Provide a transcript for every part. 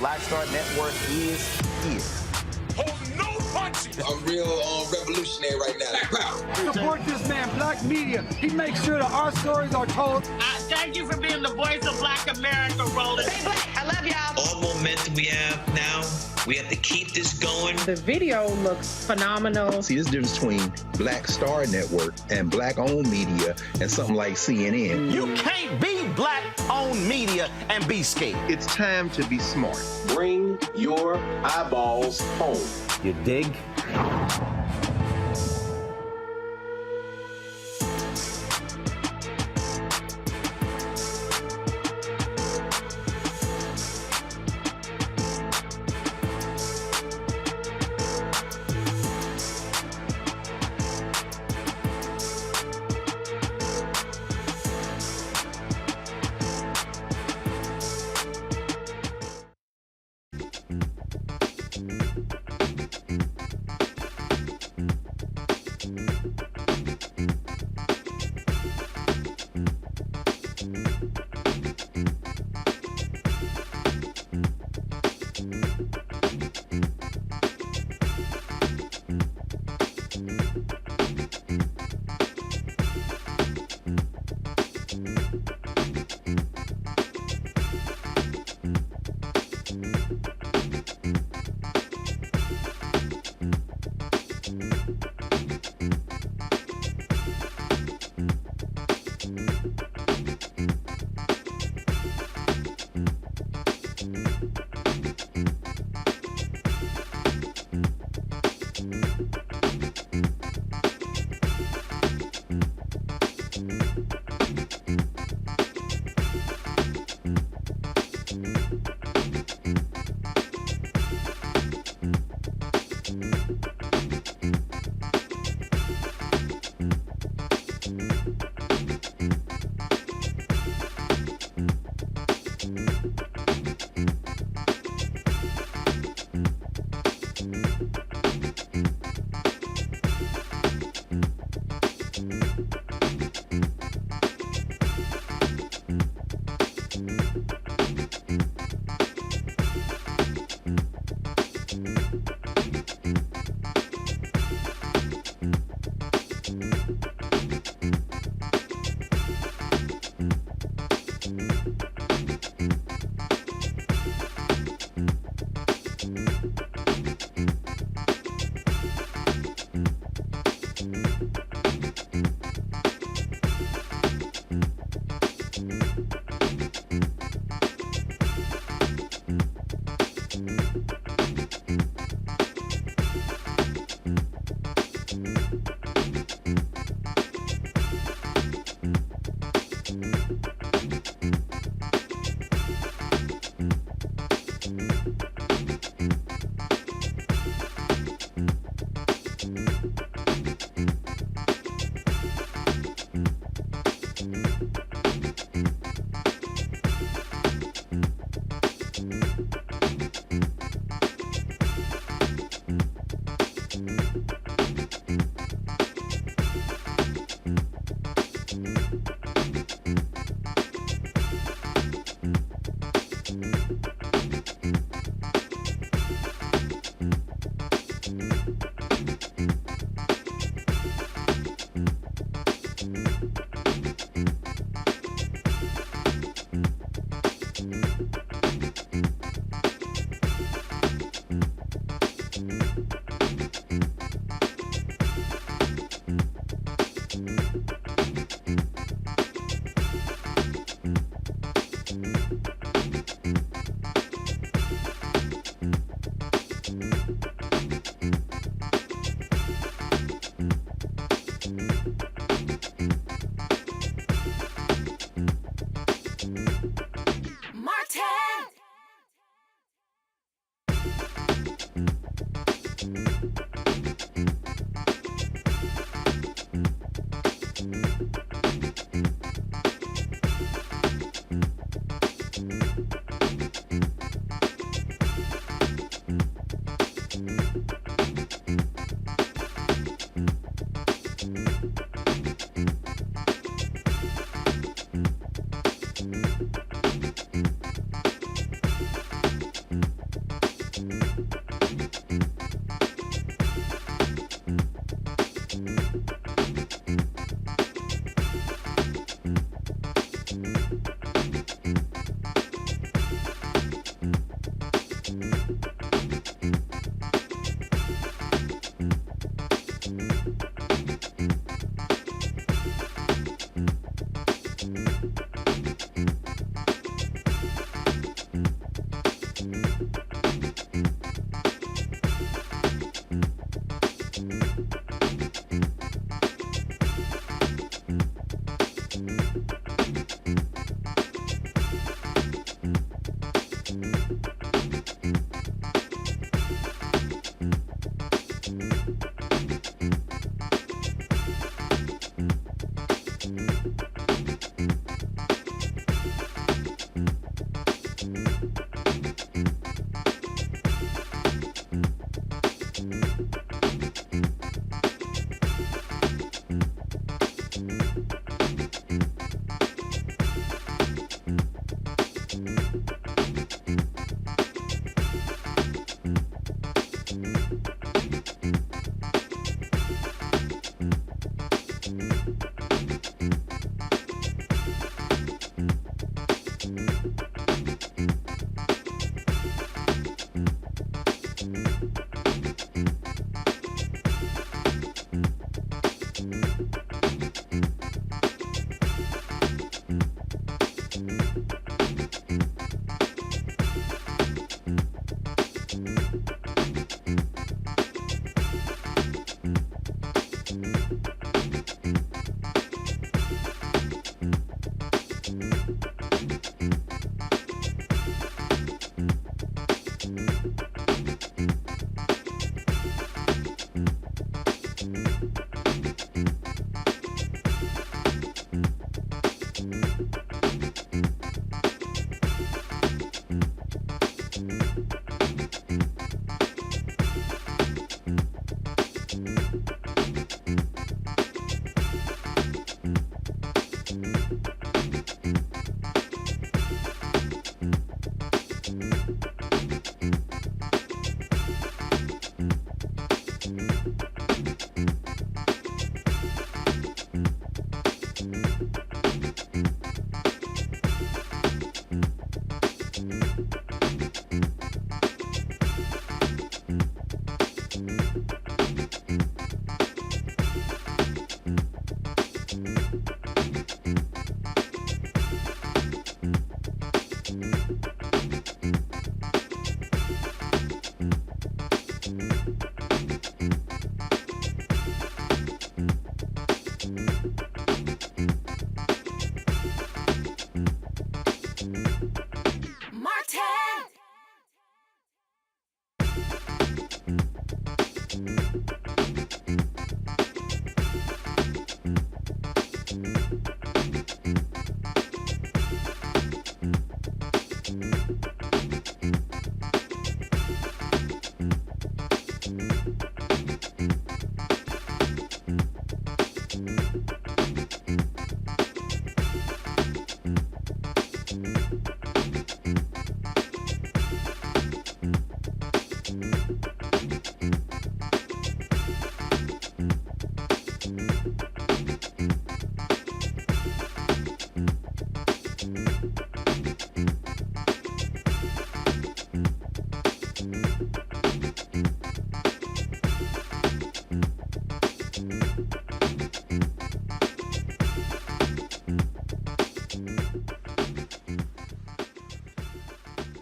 Black Star Network is here. Hold no punches. I'm real revolutionary right now. Black power. Support this man, Black Media. He makes sure that our stories are told. Thank you for being the voice of Black America, Roland. Stay black. I love y'all. All momentum we have now, we have to keep this going. The video looks phenomenal. See, this difference between Black Star Network and black-owned media and something like CNN. You can't be black-owned media and be scared. It's time to be smart. Bring your eyeballs home. You dig?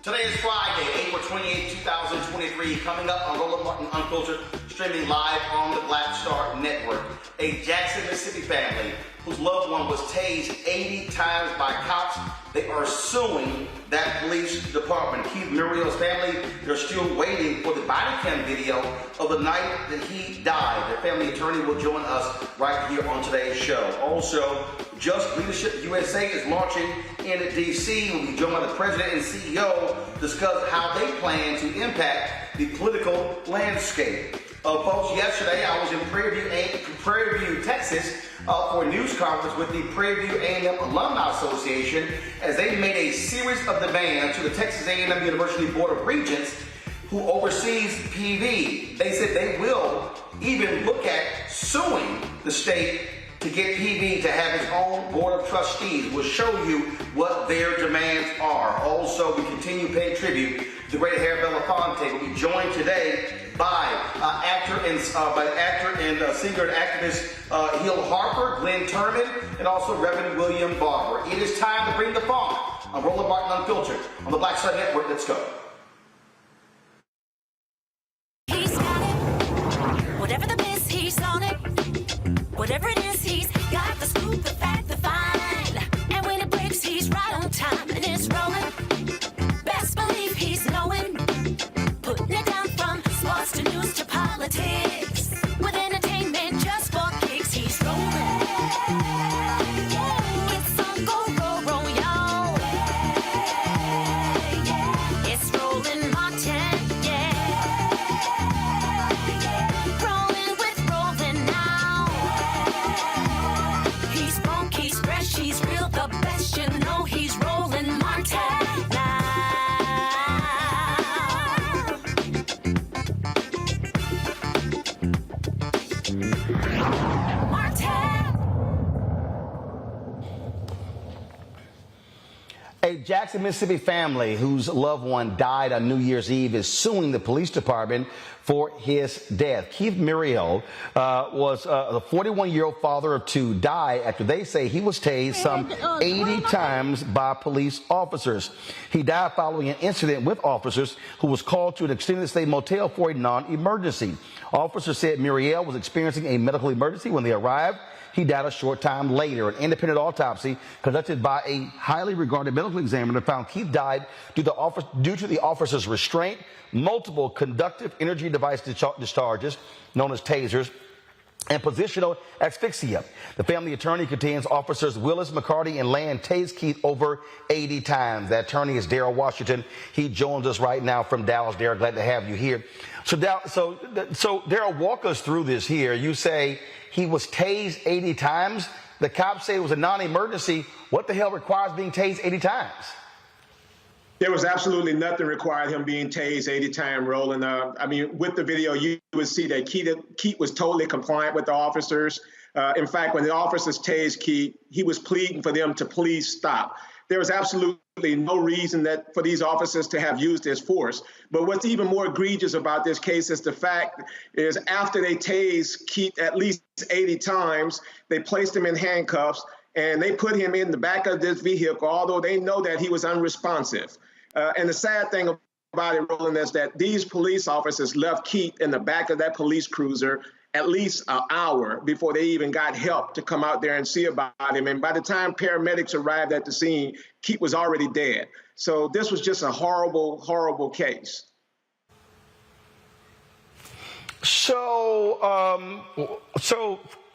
Today is Friday, April 28, 2023. Coming up on Roland Martin Unfiltered, streaming live on the Black Star Network. A Jackson, Mississippi family whose loved one was tased 80 times by cops. They are suing that police department. Keith Murriel's family, they're still waiting for the body cam video of the night that he died. Their family attorney will join us right here on today's show. Also, Just Leadership USA is launching in D.C. We'll be joined by the president and CEO to discuss how they plan to impact the political landscape. Folks, yesterday I was in Prairie View, Texas, for a news conference with the Prairie View A&M Alumni Association as they made a series of demands to the Texas A&M University Board of Regents who oversees PV. They said they will even look at suing the state to get PV to have its own board of trustees. We'll show you what their demands are. Also, we continue paying tribute to the great Harry Belafonte. We'll be joined today by actor and singer and activist Hill Harper, Glenn Turman, and also Reverend William Barber. It is time to bring the funk on Roland Martin Unfiltered on the Black Star Network. Let's go. He's got it. Whatever the miss, he's on it. Whatever it is, he's got the scoop, the fact, the fine. And when it breaks, he's right on time and it's rolling. Best believe he's knowing. Putting it down from sports to news to politics. A Jackson, Mississippi family whose loved one died on New Year's Eve is suing the police department for his death. Keith Murriel was the 41-year-old father of two, died after they say he was tased some 80 times by police officers. He died following an incident with officers who was called to an extended stay motel for a non-emergency. Officers said Murriel was experiencing a medical emergency when they arrived. He died a short time later. An independent autopsy conducted by a highly regarded medical examiner found Keith died due to the officer's restraint, multiple conductive energy device discharges, known as tasers, and positional asphyxia. The family attorney contends officers Willis, McCarty, and Land tased Keith over 80 times. That attorney is Daryl Washington. He joins us right now from Dallas. Daryl, glad to have you here. So Daryl, walk us through this here. You say he was tased 80 times. The cops say it was a non-emergency. What the hell requires being tased 80 times? There was absolutely nothing required him being tased 80 times, Roland. I mean, with the video, you would see that Keith was totally compliant with the officers. In fact, when the officers tased Keith, he was pleading for them to please stop. There was absolutely no reason for these officers to have used this force. But what's even more egregious about this case is the fact is after they tased Keith at least 80 times, they placed him in handcuffs and they put him in the back of this vehicle, although they know that he was unresponsive. And the sad thing about it, Roland, is that these police officers left Keith in the back of that police cruiser at least an hour before they even got help to come out there and see about him. And by the time paramedics arrived at the scene, Keith was already dead. So this was just a horrible, horrible case. So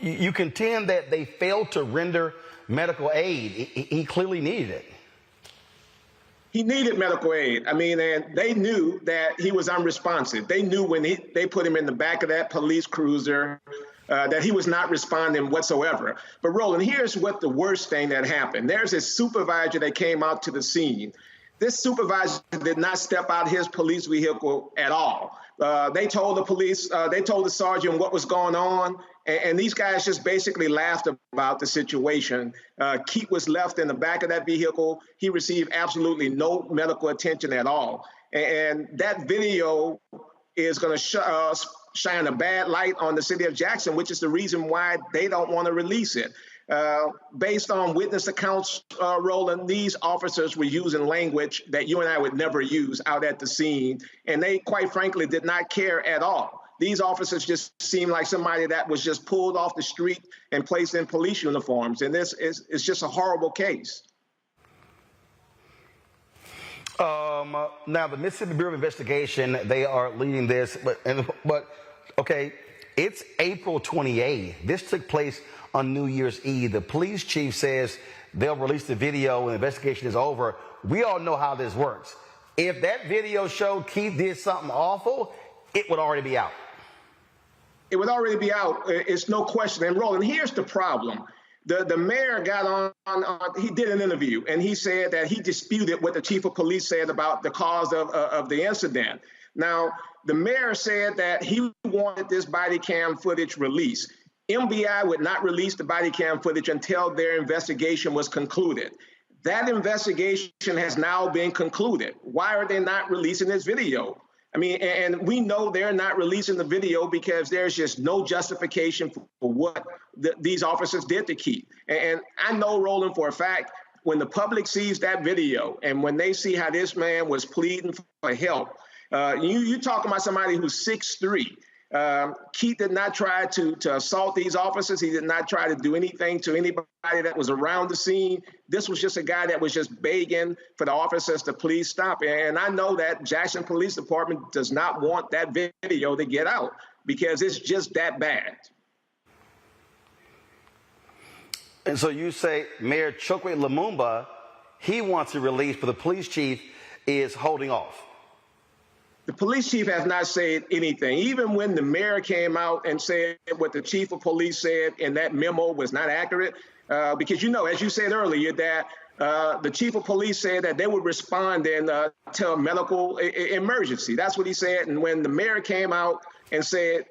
you contend that they failed to render medical aid. He clearly needed it. He needed medical aid. I mean, and they knew that he was unresponsive. They knew when they put him in the back of that police cruiser that he was not responding whatsoever. But Roland, here's what the worst thing that happened. There's a supervisor that came out to the scene. This supervisor did not step out his police vehicle at all. They told the police, they told the sergeant what was going on, and these guys just basically laughed about the situation. Keith was left in the back of that vehicle. He received absolutely no medical attention at all. And that video is going to shine a bad light on the city of Jackson, which is the reason why they don't want to release it. Based on witness accounts, Roland, these officers were using language that you and I would never use out at the scene, and they, quite frankly, did not care at all. These officers just seemed like somebody that was just pulled off the street and placed in police uniforms, and this is just a horrible case. Now, the Mississippi Bureau of Investigation, they are leading this, but okay, it's April 28th. This took place on New Year's Eve. The police chief says they'll release the video when the investigation is over. We all know how this works. If that video showed Keith did something awful, it would already be out. It would already be out. It's no question. And Roland, here's the problem. The mayor got on, he did an interview, and he said that he disputed what the chief of police said about the cause of the incident. Now, the mayor said that he wanted this body cam footage released. MBI would not release the body cam footage until their investigation was concluded. That investigation has now been concluded. Why are they not releasing this video? I mean, and we know they're not releasing the video because there's just no justification for what these officers did to Keith. And I know, Roland, for a fact, when the public sees that video and when they see how this man was pleading for help, you talking about somebody who's 6'3". Keith did not try to assault these officers. He did not try to do anything to anybody that was around the scene. This was just a guy that was just begging for the officers to please stop. And I know that Jackson Police Department does not want that video to get out because it's just that bad. And so you say Mayor Chokwe Lumumba, he wants to release, but the police chief is holding off. The police chief has not said anything. Even when the mayor came out and said what the chief of police said in that memo was not accurate, because, you know, as you said earlier, that the chief of police said that they would respond to a medical emergency. That's what he said. And when the mayor came out and said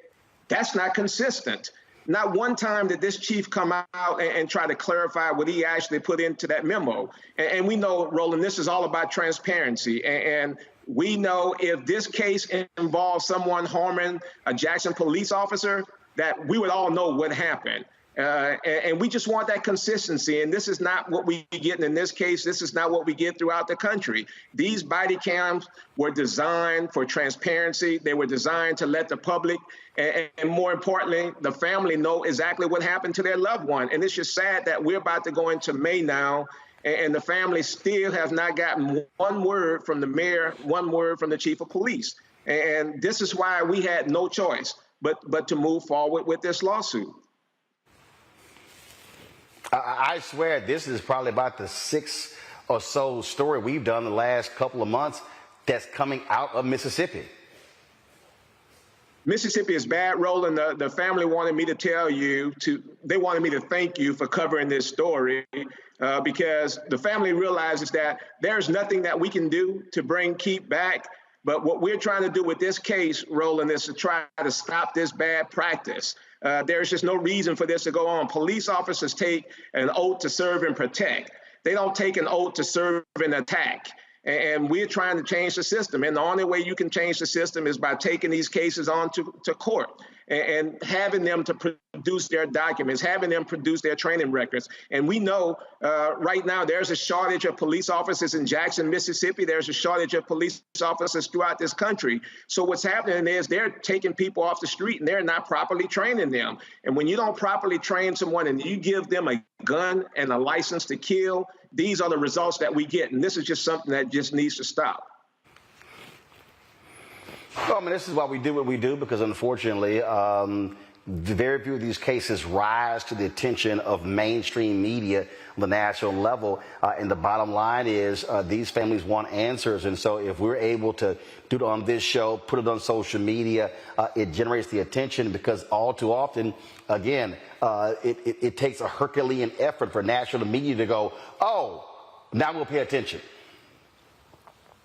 That's not consistent. Not one time did this chief come out and try to clarify what he actually put into that memo. And we know, Roland, this is all about transparency. And we know if this case involves someone harming a Jackson police officer, that we would all know what happened. And we just want that consistency. And this is not what we get in this case. This is not what we get throughout the country. These body cams were designed for transparency. They were designed to let the public and more importantly, the family know exactly what happened to their loved one. And it's just sad that we're about to go into May now, and the family still has not gotten one word from the mayor, one word from the chief of police. And this is why we had no choice but to move forward with this lawsuit. I swear this is probably about the sixth or so story we've done the last couple of months that's coming out of Mississippi. Mississippi is bad, Roland. The family wanted me to tell you, they wanted me to thank you for covering this story because the family realizes that there's nothing that we can do to bring Keith back. But what we're trying to do with this case, Roland, is to try to stop this bad practice. There's just no reason for this to go on. Police officers take an oath to serve and protect. They don't take an oath to serve and attack. And we're trying to change the system. And the only way you can change the system is by taking these cases on to court and having them to produce their documents, having them produce their training records. And we know right now there's a shortage of police officers in Jackson, Mississippi. There's a shortage of police officers throughout this country. So what's happening is they're taking people off the street and they're not properly training them. And when you don't properly train someone and you give them a gun and a license to kill, these are the results that we get. And this is just something that just needs to stop. Well, I mean, this is why we do what we do, because unfortunately, very few of these cases rise to the attention of mainstream media on the national level. And the bottom line is these families want answers. And so if we're able to do it on this show, put it on social media, it generates the attention, because all too often, again, it takes a Herculean effort for national media to go, oh, now we'll pay attention.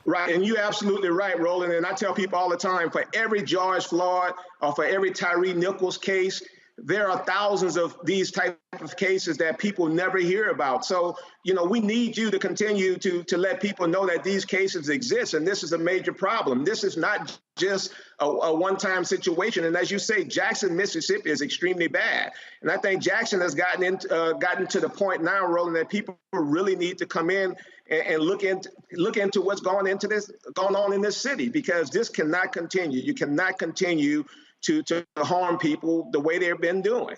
Right, and you're absolutely right, Roland. And I tell people all the time, for every George Floyd or for every Tyree Nichols case, there are thousands of these type of cases that people never hear about. So, you know, we need you to continue to let people know that these cases exist. And this is a major problem. This is not just a one-time situation. And as you say, Jackson, Mississippi is extremely bad. And I think Jackson has gotten to the point now, Roland, that people really need to come in and look into what's going on in this city, because this cannot continue. You cannot continue to harm people the way they've been doing.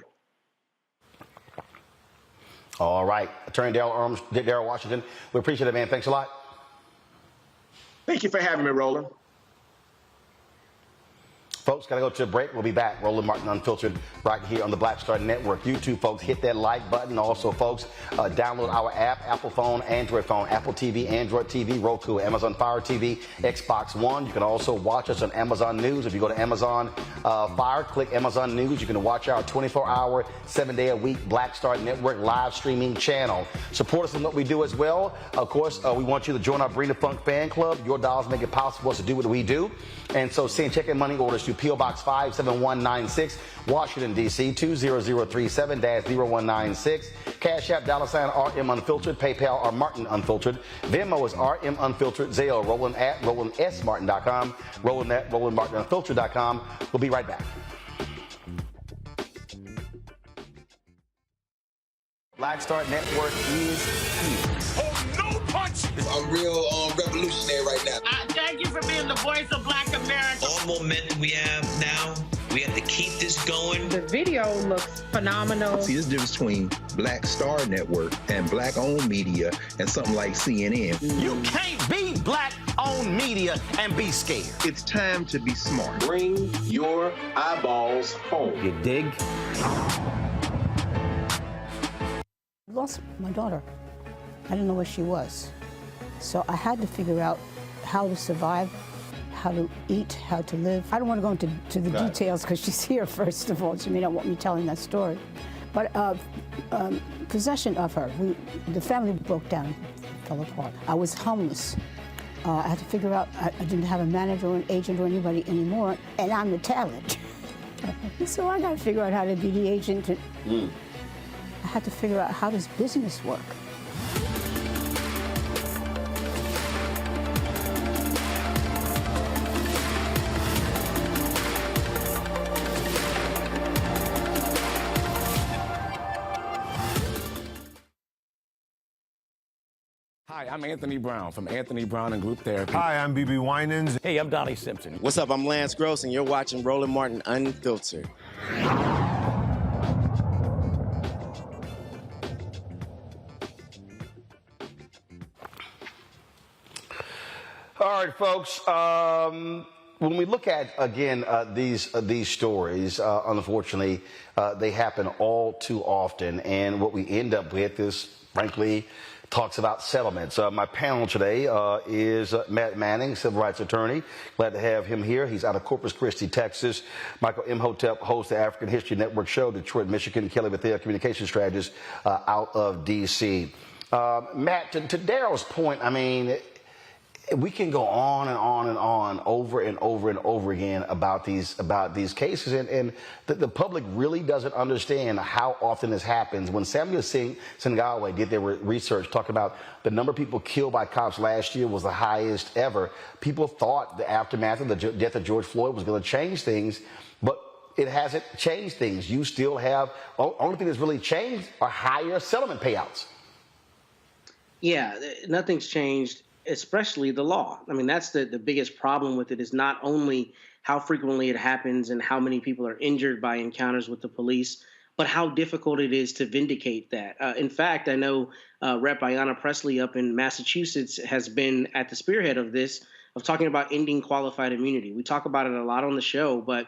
All right. Attorney Darrell Washington, we appreciate it, man. Thanks a lot. Thank you for having me, Roland. Folks, got to go to a break. We'll be back. Roland Martin Unfiltered right here on the Black Star Network. YouTube, folks, hit that like button. Also, folks, download our app, Apple phone, Android phone, Apple TV, Android TV, Roku, Amazon Fire TV, Xbox One. You can also watch us on Amazon News. If you go to Amazon Fire, click Amazon News. You can watch our 24-hour, 7-day-a-week Black Star Network live streaming channel. Support us in what we do as well. Of course, we want you to join our Bring the Funk fan club. Your dollars make it possible for us to do what we do. And so send check and money orders to P.O. Box 57196, Washington, D.C. 20037-0196. Cash App, $RM Unfiltered. PayPal, or Martin Unfiltered. Venmo is RM Unfiltered. Zelle, Roland at RolandSMartin.com. Roland at RolandMartinUnfiltered.com. We'll be right back. Black Star Network is here. Oh, no punches! I'm real revolutionary right now. Thank you for being the voice of Black America. All momentum we have now, we have to keep this going. The video looks phenomenal. See, there's a difference between Black Star Network and black-owned media and something like CNN. You can't be black-owned media and be scared. It's time to be smart. Bring your eyeballs home. You dig? Lost my daughter. I didn't know where she was. So I had to figure out how to survive, how to eat, how to live. I don't want to go into the details because she's here, first of all. She may not want me telling that story. But possession of her, the family broke down, fell apart. I was homeless. I had to figure out, I didn't have a manager or an agent or anybody anymore, and I'm the talent. So I got to figure out how to be the agent. I had to figure out how does business work. Hi, I'm Anthony Brown from Anthony Brown and Group Therapy. Hi, I'm BB Winans. Hey, I'm Donnie Simpson. What's up? I'm Lance Gross, and you're watching Roland Martin Unfiltered. All right, folks. When we look at, again, these stories, unfortunately, they happen all too often. And what we end up with is, frankly, talks about settlements. My panel today is Matt Manning, civil rights attorney. Glad to have him here. He's out of Corpus Christi, Texas. Michael Imhotep hosts the African History Network show, Detroit, Michigan. Kelly Bethea, communication strategist out of D.C. Matt, to Daryl's point, I mean, we can go on and on and on over and over and over again about these cases, and the public really doesn't understand how often this happens. When Samuel Sengawe did their research, talking about the number of people killed by cops last year was the highest ever, people thought the aftermath of the death of George Floyd was going to change things, but it hasn't changed things. You still have, only thing that's really changed are higher settlement payouts. Yeah, nothing's changed, especially the law. I mean, that's the biggest problem with it, is not only how frequently it happens and how many people are injured by encounters with the police, but how difficult it is to vindicate that. In fact, I know Rep. Ayanna Pressley up in Massachusetts has been at the spearhead of this, of talking about ending qualified immunity. We talk about it a lot on the show, but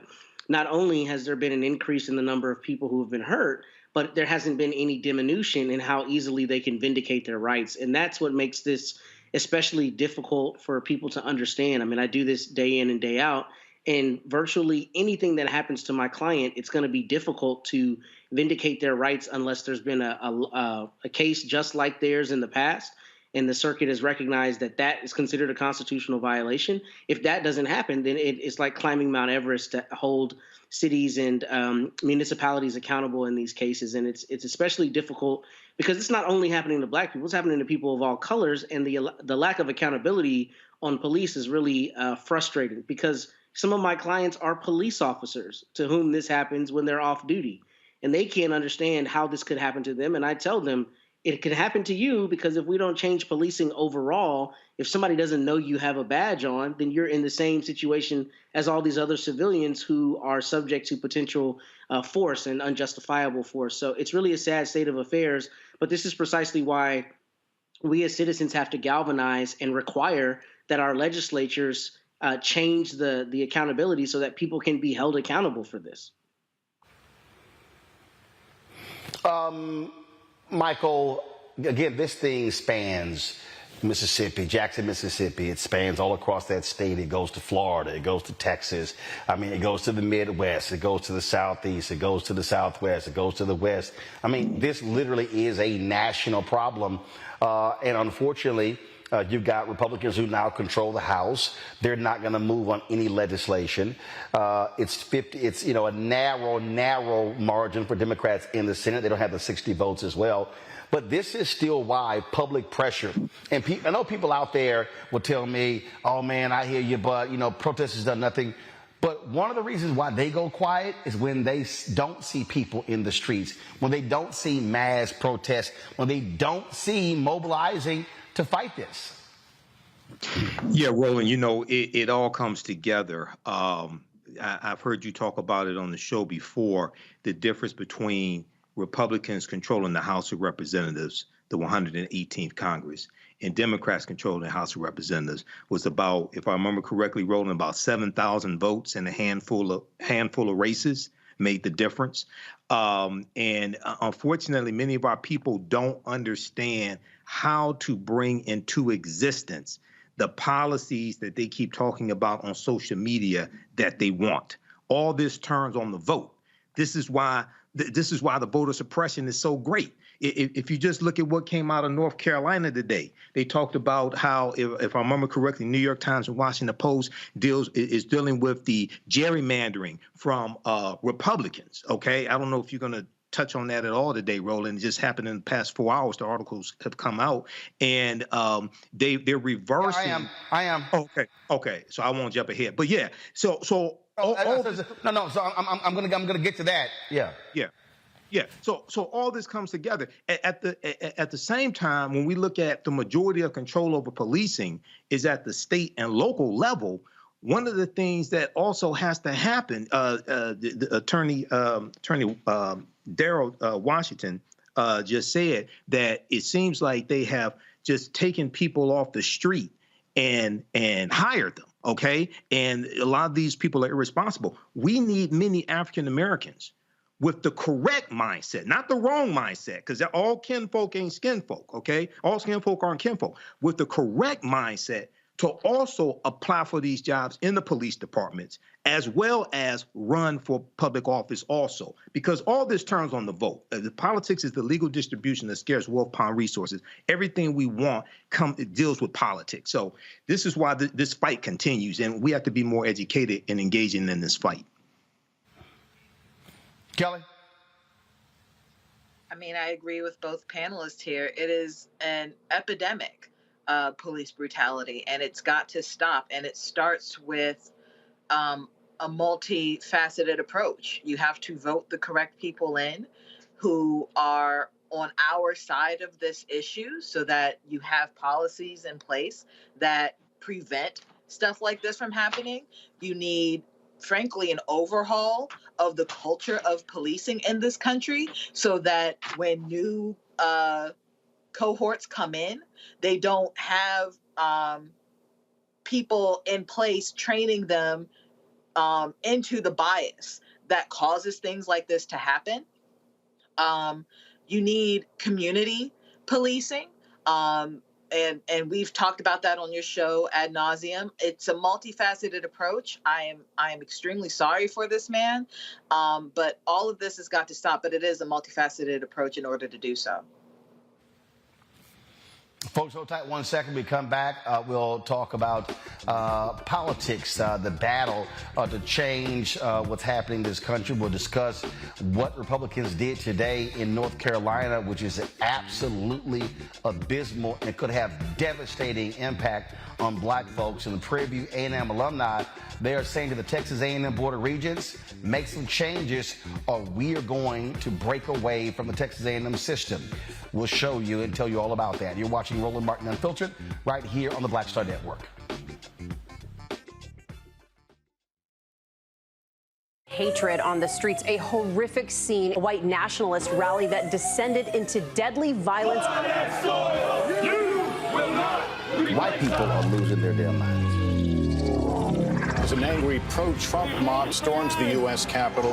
not only has there been an increase in the number of people who have been hurt, but there hasn't been any diminution in how easily they can vindicate their rights. And that's what makes this especially difficult for people to understand. I mean, I do this day in and day out, and virtually anything that happens to my client, it's going to be difficult to vindicate their rights unless there's been a case just like theirs in the past, and the circuit has recognized that that is considered a constitutional violation. If that doesn't happen, then it's like climbing Mount Everest to hold cities and municipalities accountable in these cases. And it's especially difficult because it's not only happening to black people, it's happening to people of all colors. And the lack of accountability on police is really frustrating, because some of my clients are police officers to whom this happens when they're off duty, and they can't understand how this could happen to them. And I tell them, it could happen to you, because if we don't change policing overall, if somebody doesn't know you have a badge on, then you're in the same situation as all these other civilians who are subject to potential force and unjustifiable force. So it's really a sad state of affairs. But this is precisely why we as citizens have to galvanize and require that our legislatures change the accountability so that people can be held accountable for this. Michael, again, this thing spans Mississippi, Jackson, Mississippi. It spans all across that state. It goes to Florida. It goes to Texas. I mean, it goes to the Midwest. It goes to the Southeast. It goes to the Southwest. It goes to the West. I mean, this literally is a national problem. And unfortunately, you've got Republicans who now control the House. They're not going to move on any legislation. It's a narrow margin for Democrats in the Senate. They don't have the 60 votes as well. But this is still why public pressure. And I know people out there will tell me, oh, man, I hear you, but, protest has done nothing. But one of the reasons why they go quiet is when they don't see people in the streets, when they don't see mass protests, when they don't see mobilizing to fight this. Yeah, Roland, it all comes together. I've heard you talk about it on the show before, the difference between Republicans controlling the House of Representatives, the 118th Congress, and Democrats controlling the House of Representatives was about, if I remember correctly, Roland, about 7,000 votes in a handful of races made the difference. And unfortunately, many of our people don't understand how to bring into existence the policies that they keep talking about on social media that they want. All this turns on the vote. This is why this is why the voter suppression is so great. If you just look at what came out of North Carolina today, they talked about how, if I remember correctly, New York Times and Washington Post is dealing with the gerrymandering from Republicans. Okay, I don't know if you're going to touch on that at all today, Roland. It just happened in the past 4 hours. The articles have come out, and they're reversing. Yeah, I am. Okay. So I won't jump ahead, but yeah. So So I'm gonna get to that. Yeah. So all this comes together at the same time. When we look at the majority of control over policing is at the state and local level. One of the things that also has to happen, the attorney Daryl Washington just said that it seems like they have just taken people off the street and hired them. Okay, and a lot of these people are irresponsible. We need many African Americans with the correct mindset, not the wrong mindset, because all kinfolk ain't skinfolk, okay? All skinfolk aren't kinfolk. With the correct mindset to also apply for these jobs in the police departments, as well as run for public office also, because all this turns on the vote. The politics is the legal distribution of scarce wealth upon resources. Everything we want it deals with politics. So this is why this fight continues, and we have to be more educated and engaging in this fight. Kelly? I mean, I agree with both panelists here. It is an epidemic, police brutality, and it's got to stop. And it starts with a multifaceted approach. You have to vote the correct people in who are on our side of this issue so that you have policies in place that prevent stuff like this from happening. You need, frankly, an overhaul of the culture of policing in this country so that when new cohorts come in, they don't have people in place training them into the bias that causes things like this to happen. You need community policing. And we've talked about that on your show ad nauseum. It's a multifaceted approach. I am extremely sorry for this man, but all of this has got to stop. But it is a multifaceted approach in order to do so. Folks, hold tight 1 second. We come back. We'll talk about politics, the battle to change what's happening in this country. We'll discuss what Republicans did today in North Carolina, which is absolutely abysmal and could have devastating impact on black folks. And the Prairie View A&M alumni, they are saying to the Texas A&M Board of Regents, make some changes or we are going to break away from the Texas A&M system. We'll show you and tell you all about that. You're watching Roland Martin Unfiltered right here on the Black Star Network. Hatred on the streets, a horrific scene, a white nationalist rally that descended into deadly violence. White people are losing their damn minds. As an angry pro-Trump mob storms the U.S. Capitol,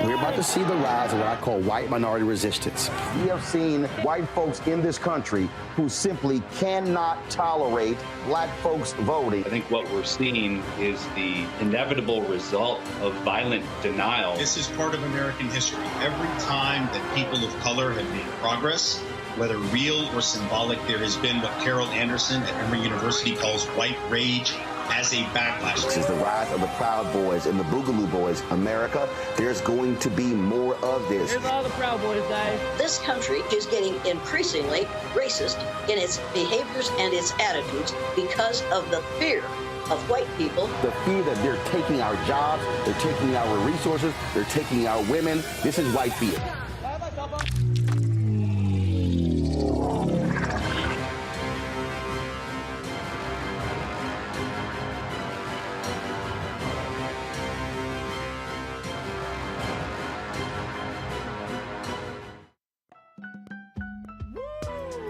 we're about to see the rise of what I call white minority resistance. We have seen white folks in this country who simply cannot tolerate black folks voting. I think what we're seeing is the inevitable result of violent denial. This is part of American history. Every time that people of color have made progress, whether real or symbolic, there has been what Carol Anderson at Emory University calls white rage as a backlash. This is the rise of the Proud Boys and the Boogaloo Boys. America, there's going to be more of this. Here's all the Proud Boys, guys. This country is getting increasingly racist in its behaviors and its attitudes because of the fear of white people. The fear that they're taking our jobs, they're taking our resources, they're taking our women. This is white fear.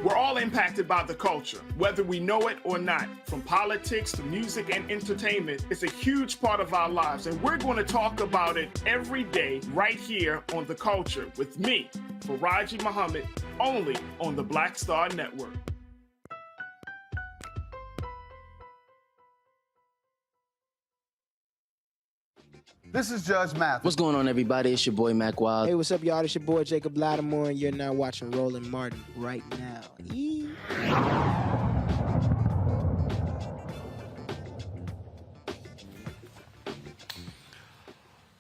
We're all impacted by the culture, whether we know it or not. From politics to music and entertainment, it's a huge part of our lives, and we're going to talk about it every day right here on The Culture with me, Faraji Muhammad, only on the Black Star Network. This is Judge Mathis. What's going on, everybody? It's your boy, Mac Wild. Hey, what's up, y'all? It's your boy, Jacob Lattimore, and you're now watching Roland Martin right now. Yee.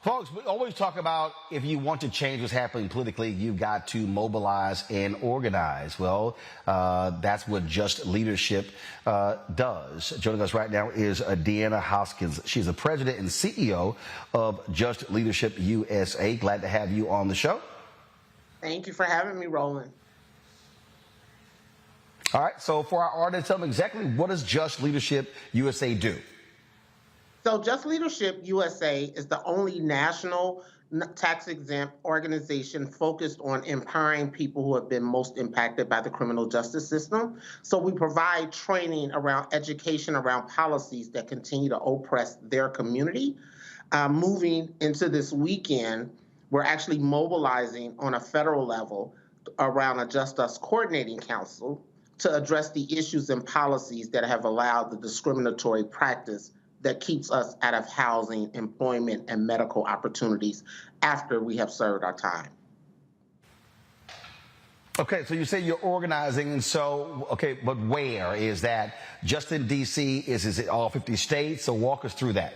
Folks, we always talk about if you want to change what's happening politically, you've got to mobilize and organize. Well, that's what Just Leadership does. Joining us right now is Deanna Hoskins. She's the president and CEO of Just Leadership USA. Glad to have you on the show. Thank you for having me, Roland. All right, so for our audience, tell them exactly what does Just Leadership USA do? So Just Leadership USA is the only national tax-exempt organization focused on empowering people who have been most impacted by the criminal justice system. So we provide training around education around policies that continue to oppress their community. Moving into this weekend, we're actually mobilizing on a federal level around a Just Us Coordinating Council to address the issues and policies that have allowed the discriminatory practice that keeps us out of housing, employment, and medical opportunities after we have served our time. Okay, so you say you're organizing, and so, okay, but where is that? Just in D.C.? Is it all 50 states? So walk us through that.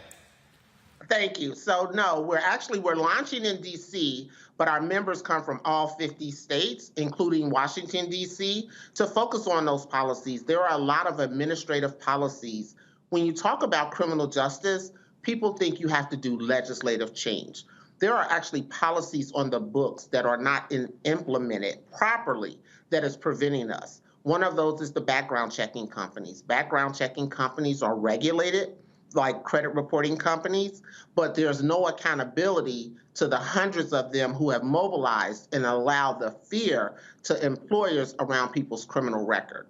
Thank you. So no, we're launching in D.C., but our members come from all 50 states, including Washington, D.C., to focus on those policies. There are a lot of administrative policies. When you talk about criminal justice, people think you have to do legislative change. There are actually policies on the books that are not implemented properly that is preventing us. One of those is the background checking companies. Background checking companies are regulated like credit reporting companies, but there's no accountability to the hundreds of them who have mobilized and allowed the fear to employers around people's criminal record.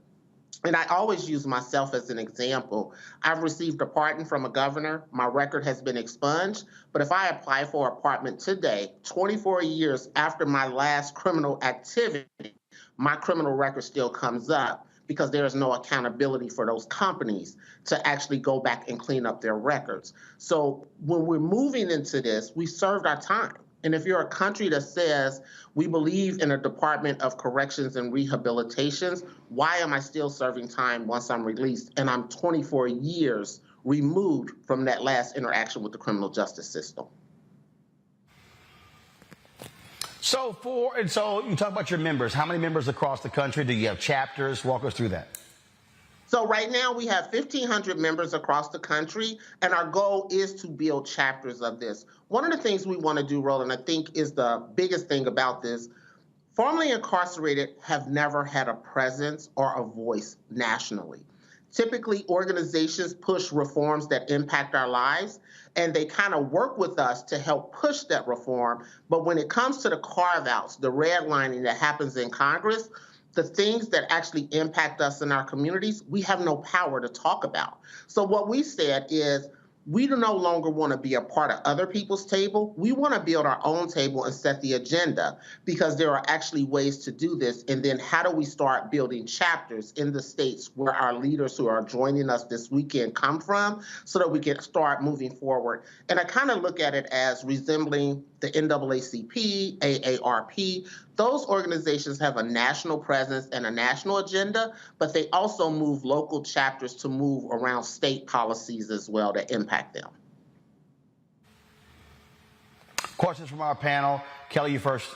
And I always use myself as an example. I've received a pardon from a governor. My record has been expunged. But if I apply for a pardon today, 24 years after my last criminal activity, my criminal record still comes up because there is no accountability for those companies to actually go back and clean up their records. So when we're moving into this, we served our time. And if you're a country that says we believe in a Department of Corrections and Rehabilitations, why am I still serving time once I'm released? And I'm 24 years removed from that last interaction with the criminal justice system. So you talk about your members. How many members across the country? Do you have chapters? Walk us through that. So right now we have 1,500 members across the country, and our goal is to build chapters of this. One of the things we want to do, Roland, I think is the biggest thing about this, formerly incarcerated have never had a presence or a voice nationally. Typically, organizations push reforms that impact our lives, and they kind of work with us to help push that reform. But when it comes to the carve-outs, the redlining that happens in Congress, the things that actually impact us in our communities, we have no power to talk about. So what we said is, we no longer want to be a part of other people's table. We want to build our own table and set the agenda, because there are actually ways to do this. And then how do we start building chapters in the states where our leaders who are joining us this weekend come from, so that we can start moving forward? And I kind of look at it as resembling the NAACP, AARP. Those organizations have a national presence and a national agenda, but they also move local chapters to move around state policies as well that impact them. Questions from our panel. Kelly, you first.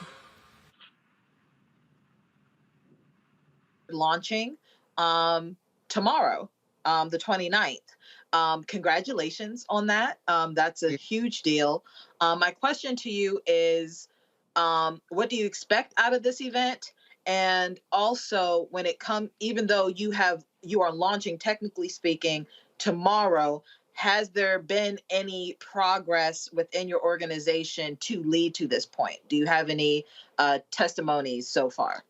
Launching tomorrow, the 29th. Congratulations on that. That's a huge deal. My question to you is, what do you expect out of this event? And also, when it comes, even though you are launching, technically speaking, tomorrow, has there been any progress within your organization to lead to this point? Do you have any testimonies so far?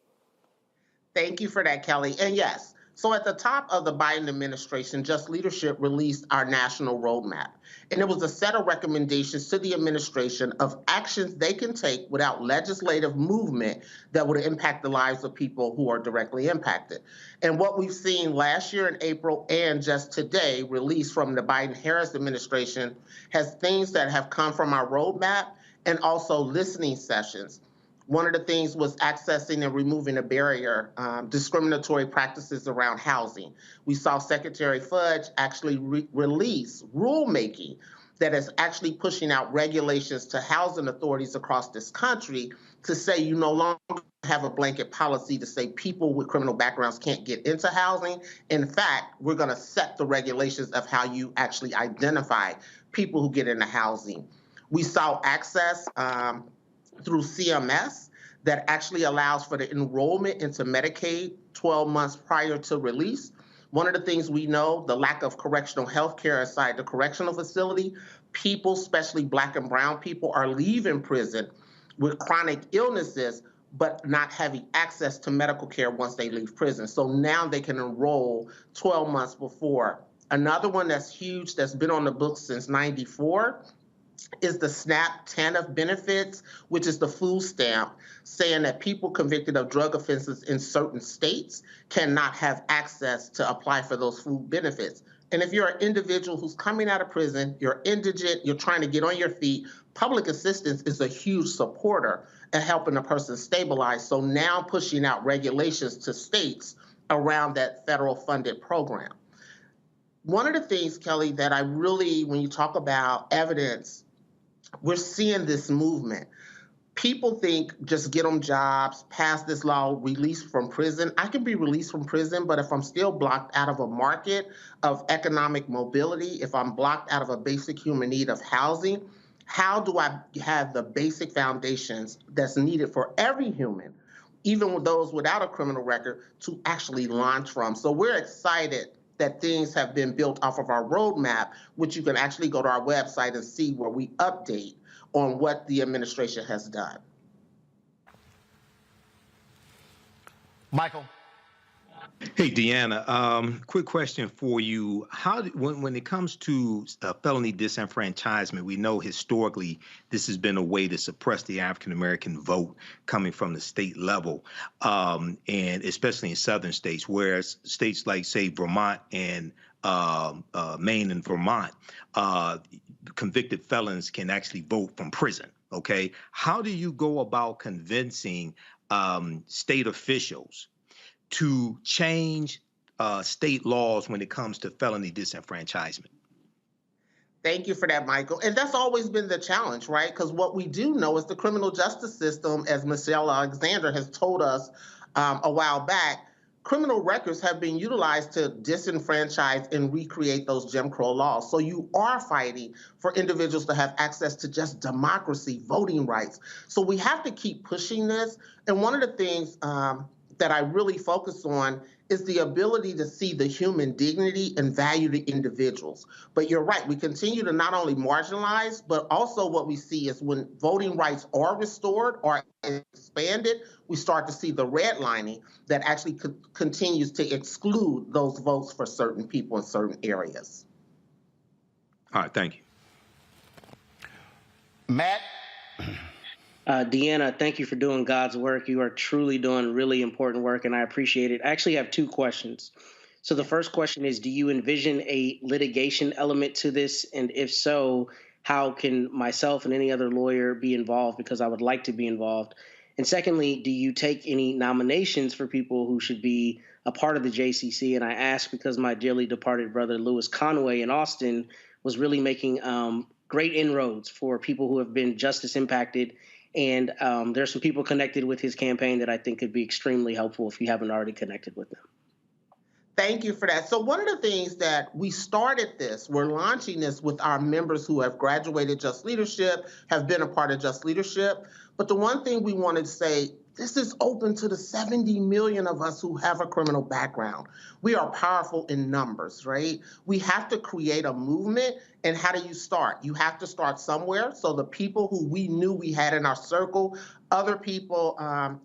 Thank you for that, Kelly. And yes, So at the top of the Biden administration, Just Leadership released our national roadmap. And it was a set of recommendations to the administration of actions they can take without legislative movement that would impact the lives of people who are directly impacted. And what we've seen last year in April and just today, released from the Biden-Harris administration, has things that have come from our roadmap and also listening sessions. One of the things was accessing and removing a barrier, discriminatory practices around housing. We saw Secretary Fudge actually release rulemaking that is actually pushing out regulations to housing authorities across this country to say you no longer have a blanket policy to say people with criminal backgrounds can't get into housing. In fact, we're going to set the regulations of how you actually identify people who get into housing. We saw access through CMS that actually allows for the enrollment into Medicaid 12 months prior to release. One of the things we know, the lack of correctional health care inside the correctional facility, people, especially Black and brown people, are leaving prison with chronic illnesses, but not having access to medical care once they leave prison. So now they can enroll 12 months before. Another one that's huge that's been on the books since '94 is the SNAP TANF benefits, which is the food stamp, saying that people convicted of drug offenses in certain states cannot have access to apply for those food benefits. And if you're an individual who's coming out of prison, you're indigent, you're trying to get on your feet, public assistance is a huge supporter in helping a person stabilize. So now pushing out regulations to states around that federal funded program. One of the things, Kelly, that I really, when you talk about evidence, we're seeing this movement. People think just get them jobs, pass this law, release from prison. I can be released from prison, but if I'm still blocked out of a market of economic mobility, if I'm blocked out of a basic human need of housing, how do I have the basic foundations that's needed for every human, even with those without a criminal record, to actually launch from? So we're excited that things have been built off of our roadmap, which you can actually go to our website and see where we update on what the administration has done. Michael. Hey, Deanna, quick question for you. When it comes to felony disenfranchisement, we know historically this has been a way to suppress the African-American vote coming from the state level, and especially in southern states, whereas states like, say, Vermont and Maine and Vermont, convicted felons can actually vote from prison, okay? How do you go about convincing state officials to change state laws when it comes to felony disenfranchisement? Thank you for that, Michael. And that's always been the challenge, right? Because what we do know is the criminal justice system, as Michelle Alexander has told us a while back, criminal records have been utilized to disenfranchise and recreate those Jim Crow laws. So you are fighting for individuals to have access to just democracy, voting rights. So we have to keep pushing this. And one of the things that I really focus on is the ability to see the human dignity and value the individuals. But you're right, we continue to not only marginalize, but also what we see is when voting rights are restored or expanded, we start to see the redlining that actually continues to exclude those votes for certain people in certain areas. All right, thank you. Matt? Deanna, thank you for doing God's work. You are truly doing really important work, and I appreciate it. I actually have two questions. So the first question is, do you envision a litigation element to this? And if so, how can myself and any other lawyer be involved? Because I would like to be involved. And secondly, do you take any nominations for people who should be a part of the JCC? And I ask because my dearly departed brother, Louis Conway in Austin, was really making great inroads for people who have been justice impacted. And there's some people connected with his campaign that I think could be extremely helpful if you haven't already connected with them. Thank you for that. So one of the things that we started this, we're launching this with our members who have graduated Just Leadership, have been a part of Just Leadership. But the one thing we wanted to say This is open to the 70 million of us who have a criminal background. We are powerful in numbers, right? We have to create a movement. And how do you start? You have to start somewhere. So the people who we knew we had in our circle, other people,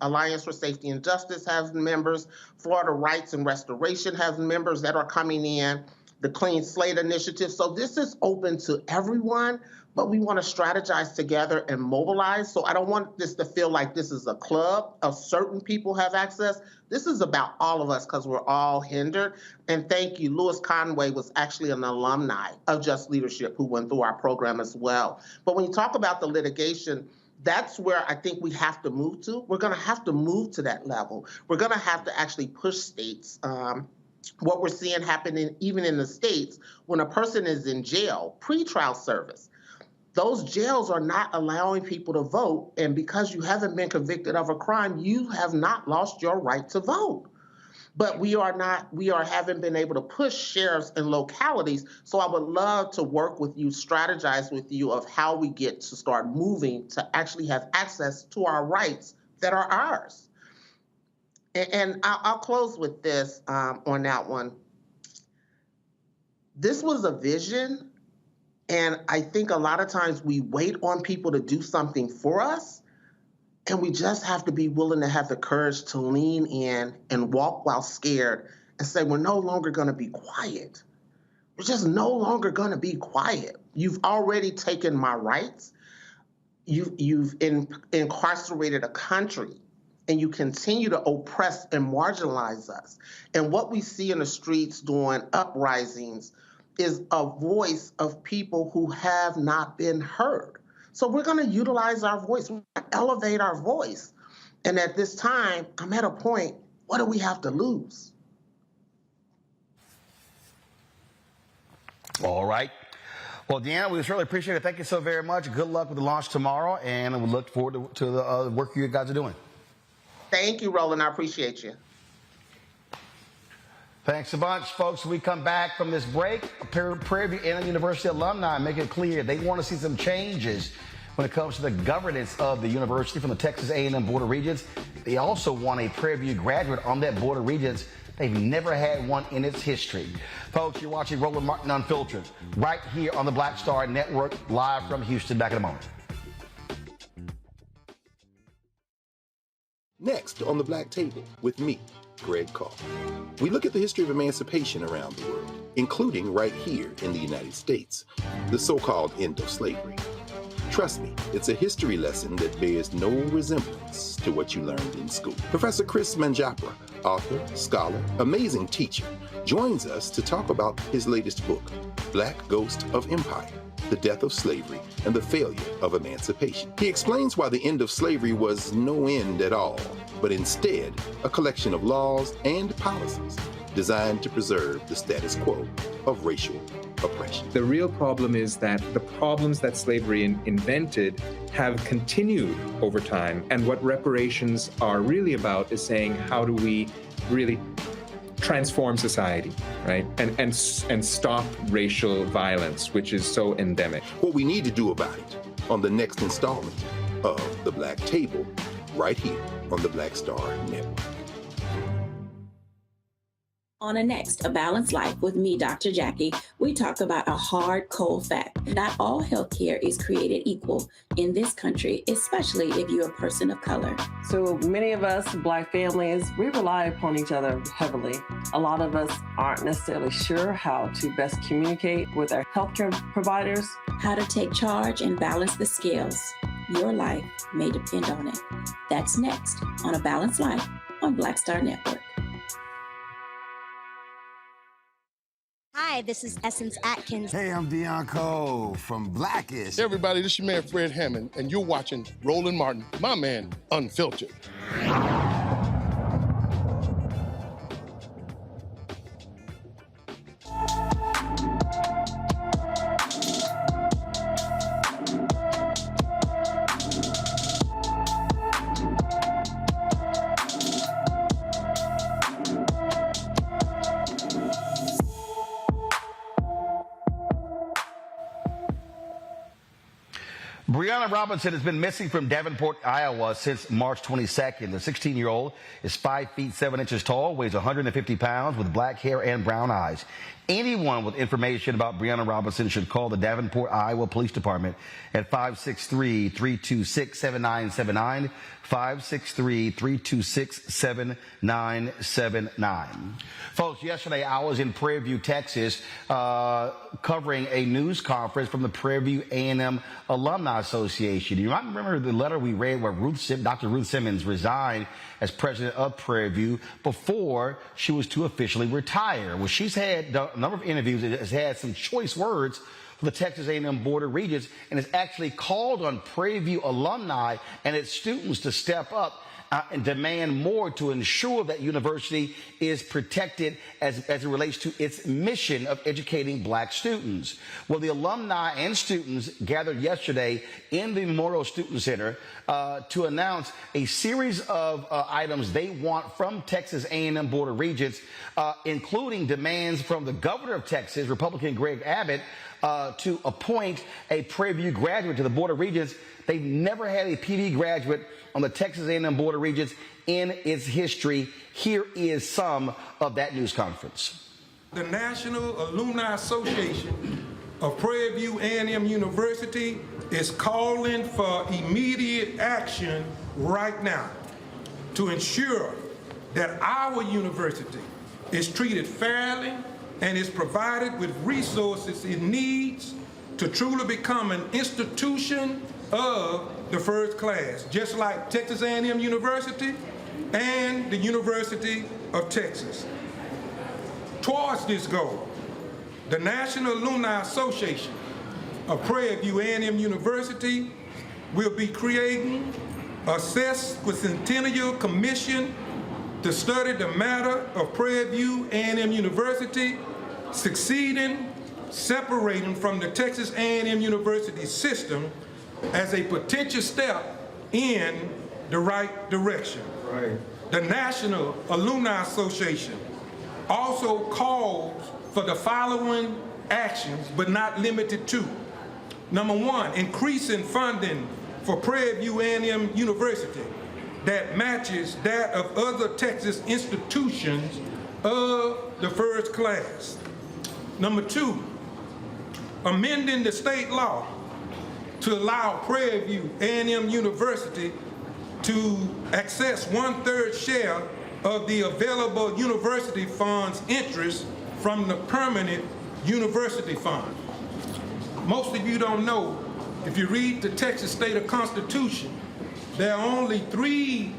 Alliance for Safety and Justice has members, Florida Rights and Restoration has members that are coming in, the Clean Slate Initiative. So this is open to everyone, but we want to strategize together and mobilize. So I don't want this to feel like this is a club of certain people have access. This is about all of us because we're all hindered. And thank you. Louis Conway was actually an alumni of Just Leadership who went through our program as well. But when you talk about the litigation, that's where I think we have to move to. We're going to have to move to that level. We're going to have to actually push states. What we're seeing happening even in the states, when a person is in jail, pretrial service, those jails are not allowing people to vote. And because you haven't been convicted of a crime, you have not lost your right to vote. But we haven't been able to push sheriffs in localities. So I would love to work with you, strategize with you of how we get to start moving to actually have access to our rights that are ours. And I'll close with this on that one. This was a vision. And I think a lot of times we wait on people to do something for us, and we just have to be willing to have the courage to lean in and walk while scared and say, we're no longer going to be quiet. We're just no longer going to be quiet. You've already taken my rights. You've incarcerated a country, and you continue to oppress and marginalize us. And what we see in the streets doing uprisings is a voice of people who have not been heard. So we're going to utilize our voice, we're going to elevate our voice. And at this time, I'm at a point, what do we have to lose? All right. Well, Deanna, we certainly appreciate it. Thank you so very much. Good luck with the launch tomorrow, and we look forward to the work you guys are doing. Thank you, Roland. I appreciate you. Thanks a bunch, folks. When we come back from this break, Prairie View A&M University alumni make it clear they want to see some changes when it comes to the governance of the university from the Texas A&M Board of Regents. They also want a Prairie View graduate on that Board of Regents. They've never had one in its history. Folks, you're watching Roland Martin Unfiltered right here on the Black Star Network, live from Houston. Back in a moment. Next on the Black Table with me, Greg Carr. We look at the history of emancipation around the world, including right here in the United States, the so-called end of slavery. Trust me, it's a history lesson that bears no resemblance to what you learned in school. Professor Chris Manjapra, author, scholar, amazing teacher, joins us to talk about his latest book, Black Ghost of Empire, The Death of Slavery and the Failure of Emancipation. He explains why the end of slavery was no end at all, but instead a collection of laws and policies designed to preserve the status quo of racial oppression. The real problem is that the problems that slavery invented have continued over time. And what reparations are really about is saying, how do we really transform society, right? And stop racial violence, which is so endemic. What we need to do about it on the next installment of The Black Table, right here on the Black Star Network. On a next, A Balanced Life with me, Dr. Jackie, we talk about a hard, cold fact. Not all healthcare is created equal in this country, especially if you're a person of color. So many of us, Black families, we rely upon each other heavily. A lot of us aren't necessarily sure how to best communicate with our healthcare providers. How to take charge and balance the scales. Your life may depend on it. That's next on A Balanced Life on Black Star Network. Hi, this is Essence Atkins. Hey, I'm Deion Cole from Blackish. Hey, everybody, this is your man, Fred Hammond, and you're watching Roland Martin, my man, Unfiltered. Brianna Brianna Robinson has been missing from Davenport, Iowa since March 22nd. The 16-year-old is 5 feet 7 inches tall, weighs 150 pounds, with black hair and brown eyes. Anyone with information about Brianna Robinson should call the Davenport, Iowa Police Department at 563-326-7979, 563-326-7979. Folks, yesterday I was in Prairie View, Texas, covering a news conference from the Prairie View A&M Alumni Association. You might remember the letter we read where Dr. Ruth Simmons resigned as president of Prairie View before she was to officially retire. Well, she's had a number of interviews, has had some choice words for the Texas A&M Board of Regents, and has actually called on Prairie View alumni and its students to step up and demand more to ensure that university is protected as it relates to its mission of educating black students. Well, the alumni and students gathered yesterday in the Memorial Student Center to announce a series of items they want from Texas A&M Board of Regents, including demands from the governor of Texas, Republican Greg Abbott, to appoint a Prairie View graduate to the Board of Regents. They've never had a PD graduate on the Texas A&M Board of Regents in its history. Here is some of that news conference. The National Alumni Association of Prairie View A&M University is calling for immediate action right now to ensure that our university is treated fairly and is provided with resources it needs to truly become an institution of the first class, just like Texas A&M University and the University of Texas. Towards this goal, the National Alumni Association of Prairie View A&M University will be creating a sesquicentennial commission to study the matter of Prairie View A&M University succeeding, separating from the Texas A&M University system as a potential step in the right direction. Right. The National Alumni Association also calls for the following actions, but not limited to. Number one, increasing funding for Prairie View A&M University that matches that of other Texas institutions of the first class. Number two, amending the state law to allow Prairie View A&M University to access 1/3 share of the available university funds interest from the permanent university fund. Most of you don't know, if you read the Texas State Constitution, there are only 3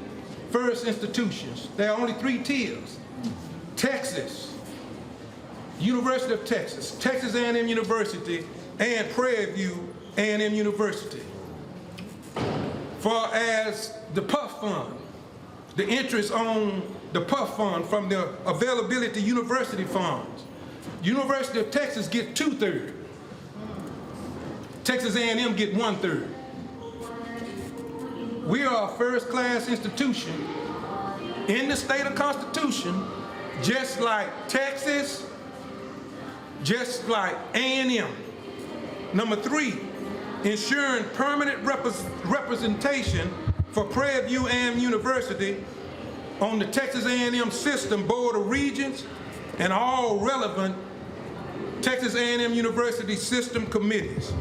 first institutions. There are only 3 tiers. Texas, University of Texas, Texas A&M University, and Prairie View A&M University. For as the PUF fund, the interest on the PUF fund from the availability university funds, University of Texas get 2/3. Texas A&M get 1/3. We are a first-class institution in the state of Constitution, just like Texas, just like A&M. Number 3, ensuring permanent representation for Prairie View A&M University on the Texas A&M System Board of Regents and all relevant Texas A&M University system committees.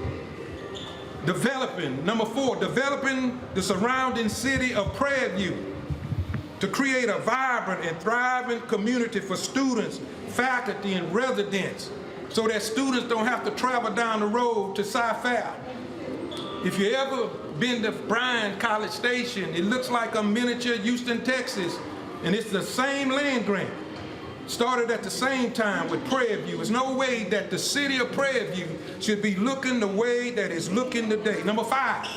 Number 4, developing the surrounding city of Prairie View to create a vibrant and thriving community for students, faculty, and residents, so that students don't have to travel down the road to Sci-Fair. If you ever been to Bryan College Station, it looks like a miniature Houston, Texas, and it's the same land grant. Started at the same time with Prairie View. There's no way that the city of Prairie View should be looking the way that it's looking today. Number 5,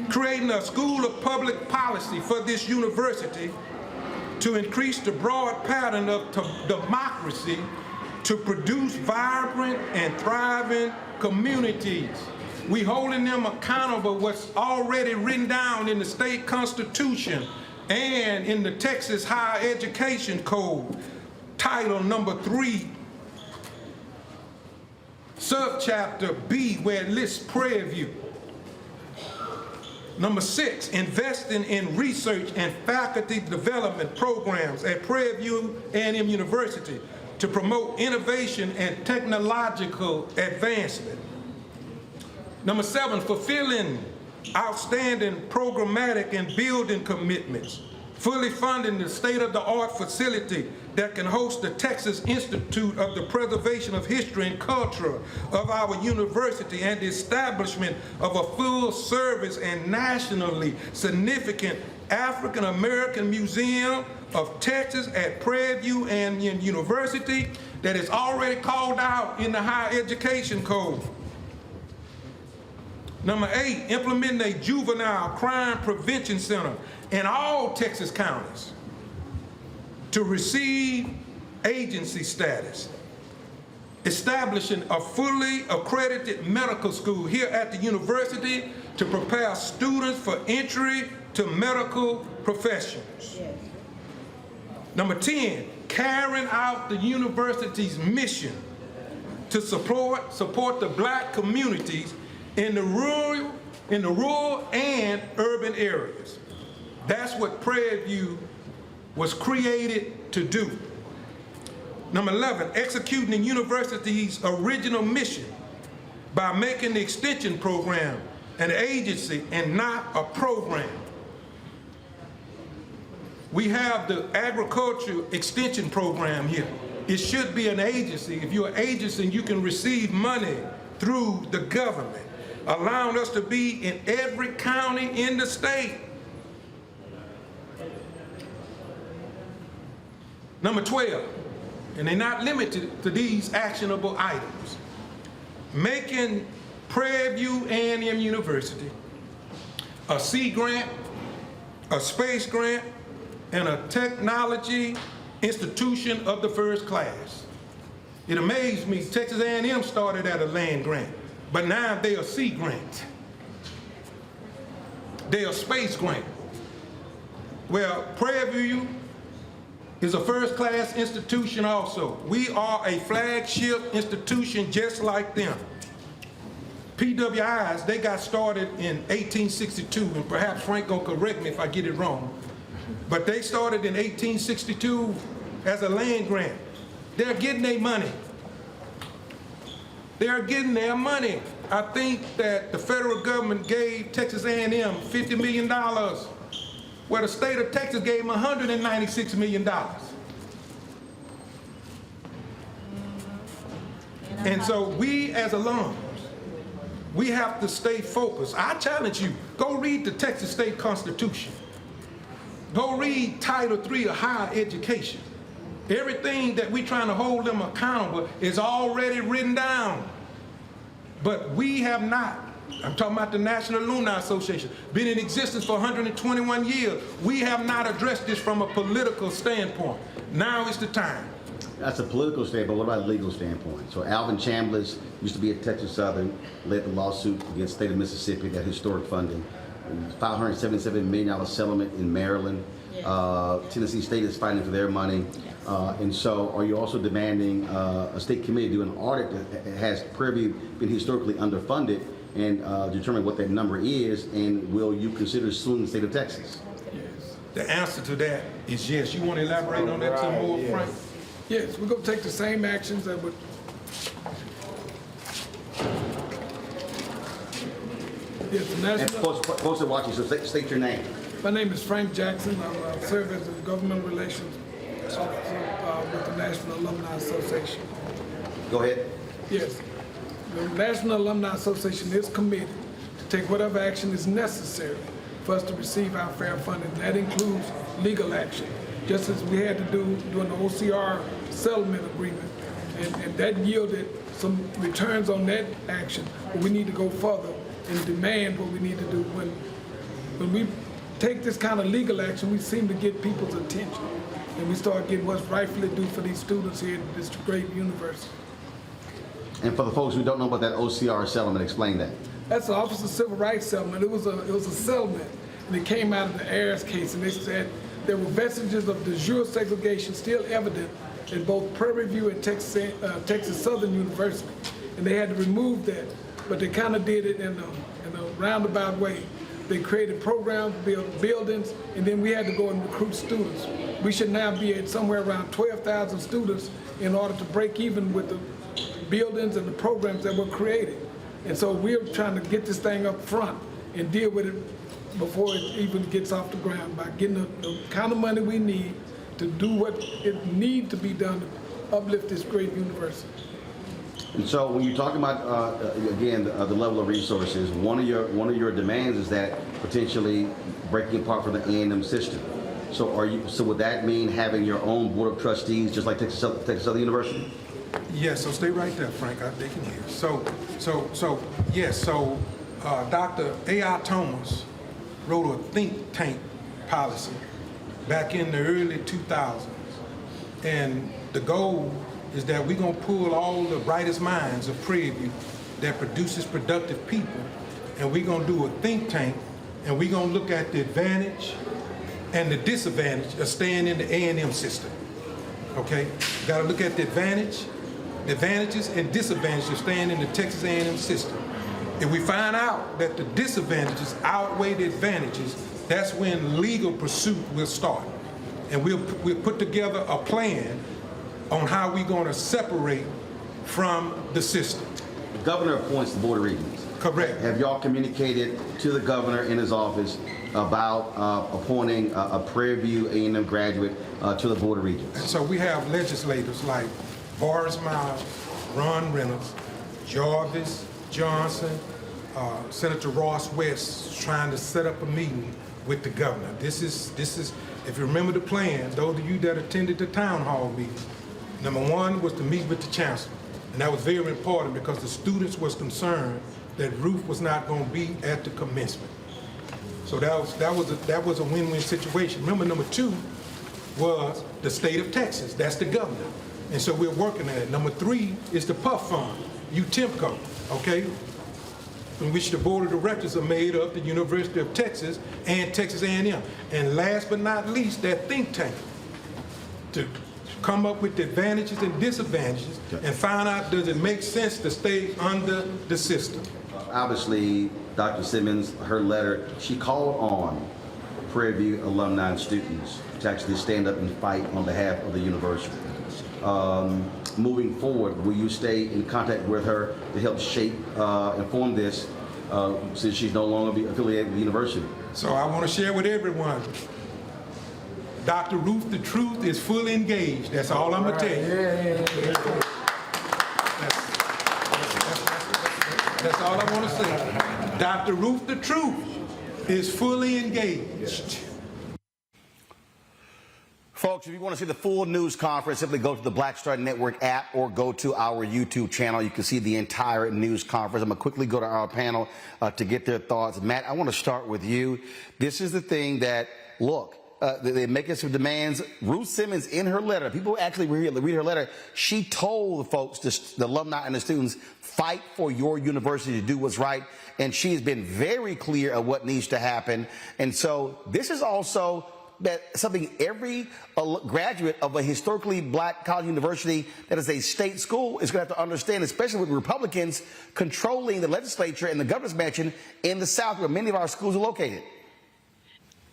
creating a school of public policy for this university to increase the broad pattern of democracy to produce vibrant and thriving communities. We holding them accountable what's already written down in the state constitution and in the Texas Higher Education Code, title number 3, subchapter B, where it lists Prairie View. Number 6, investing in research and faculty development programs at Prairie View A&M University to promote innovation and technological advancement. Number 7, fulfilling outstanding programmatic and building commitments, fully funding the state-of-the-art facility that can host the Texas Institute of the Preservation of History and Culture of our university, and the establishment of a full-service and nationally significant African American Museum of Texas at Prairie View A&M University that is already called out in the Higher Education Code. Number 8, implementing a juvenile crime prevention center in all Texas counties to receive agency status. Establishing a fully accredited medical school here at the university to prepare students for entry to medical professions. Yes. Number 10, carrying out the university's mission to support the Black communities in the rural and urban areas. That's what Prairie View was created to do. Number 11, executing the university's original mission by making the extension program an agency and not a program. We have the agriculture extension program here. It should be an agency. If you're an agency, you can receive money through the government, allowing us to be in every county in the state. Number 12, and they're not limited to these actionable items, making Prairie View A&M University a Sea Grant, a Space Grant, and a Technology Institution of the First Class. It amazed me, Texas A&M started at a land grant, but now they are Sea Grant. They are Space Grant. Well, Prairie View is a first-class institution also. We are a flagship institution just like them. PWIs, they got started in 1862, and perhaps Frank gonna correct me if I get it wrong, but they started in 1862 as a land grant. They're getting their money. They're getting their money. I think that the federal government gave Texas A&M $50 million, where the state of Texas gave them $196 million. And so we as alums, we have to stay focused. I challenge you, go read the Texas State Constitution. Go read Title III of higher education. Everything that we're trying to hold them accountable is already written down. But we have not, I'm talking about the National Alumni Association, been in existence for 121 years. We have not addressed this from a political standpoint. Now is the time. That's a political standpoint. What about a legal standpoint? So Alvin Chambliss used to be at Texas Southern, led the lawsuit against the state of Mississippi, that historic funding. $577 million settlement in Maryland. Tennessee State is fighting for their money. And so are you also demanding a state committee do an audit that has Prairie View been historically underfunded and determine what that number is, and will you consider suing the state of Texas? Yes. The answer to that is yes. You want to elaborate on that some more, Frank? Yes, we're going to take the same actions that would. Yes, the national. And folks are watching, so state your name. My name is Frank Jackson. I serve as the government relations officer with the National Alumni Association. Go ahead. Yes, the National Alumni Association is committed to take whatever action is necessary for us to receive our fair funding. That includes legal action, just as we had to do during the OCR settlement agreement, and that yielded some returns on that action. But we need to go further and demand what we need to do. When we take this kind of legal action, we seem to get people's attention, and we start getting what's rightfully due for these students here at this great university. And for the folks who don't know about that OCR settlement, explain that. That's the Office of Civil Rights settlement. It was a settlement, and it came out of the Ayers case, and they said there were vestiges of de jure segregation still evident in both Prairie View and Texas Southern University, and they had to remove that, but they kind of did it in a roundabout way. They created programs, built buildings, and then we had to go and recruit students. We should now be at somewhere around 12,000 students in order to break even with the buildings and the programs that were created. And so we're trying to get this thing up front and deal with it before it even gets off the ground by getting the kind of money we need to do what it needs to be done to uplift this great university. And so when you're talking about, again, the level of resources, one of your demands is that potentially breaking apart from the A&M system. So would that mean having your own board of trustees, just like Texas Southern University? Yes, so stay right there, Frank. They can hear. So Dr. A.I. Thomas wrote a think tank policy back in the early 2000s. And the goal is that we're going to pull all the brightest minds of Prairie View that produces productive people, and we're going to do a think tank, and we're going to look at the advantage and the disadvantage of staying in the A&M system. Okay? Got to look at the advantages and disadvantages of staying in the Texas A&M system. If we find out that the disadvantages outweigh the advantages, that's when legal pursuit will start. And we'll put together a plan on how we're going to separate from the system. The governor appoints the Board of Regents. Correct. Have y'all communicated to the governor in his office about appointing a Prairie View A&M graduate to the Board of Regents? And so we have legislators like Boris Miles, Ron Reynolds, Jarvis Johnson, Senator Ross West trying to set up a meeting with the governor. This is, if you remember the plan, those of you that attended the town hall meeting, number one was to meet with the chancellor. And that was very important because the students was concerned that Ruth was not going to be at the commencement. So that was a win-win situation. Remember, number two was the state of Texas. That's the governor. And so we're working on it. Number three is the PUF fund, UTEMCO, okay? In which the board of directors are made up, the University of Texas and Texas A&M. And last but not least, that think tank to come up with the advantages and disadvantages and find out, does it make sense to stay under the system? Obviously, Dr. Simmons, her letter, she called on Prairie View alumni and students to actually stand up and fight on behalf of the university. Moving forward, will you stay in contact with her to help shape and form this since she's no longer affiliated with the university? So I want to share with everyone, Dr. Ruth, the truth is fully engaged. That's all I'm going to tell you. That's all I want to say. Dr. Ruth, the truth is fully engaged. Folks, if you want to see the full news conference, simply go to the Black Star Network app or go to our YouTube channel. You can see the entire news conference. I'm going to quickly go to our panel to get their thoughts. Matt, I want to start with you. This is the thing that, look, they make us some demands. Ruth Simmons, in her letter, people actually read her letter, she told the folks, the alumni and the students, fight for your university to do what's right. And she has been very clear of what needs to happen. And so this is also something every graduate of a historically black college university that is a state school is going to have to understand, especially with Republicans controlling the legislature and the governor's mansion in the South, where many of our schools are located.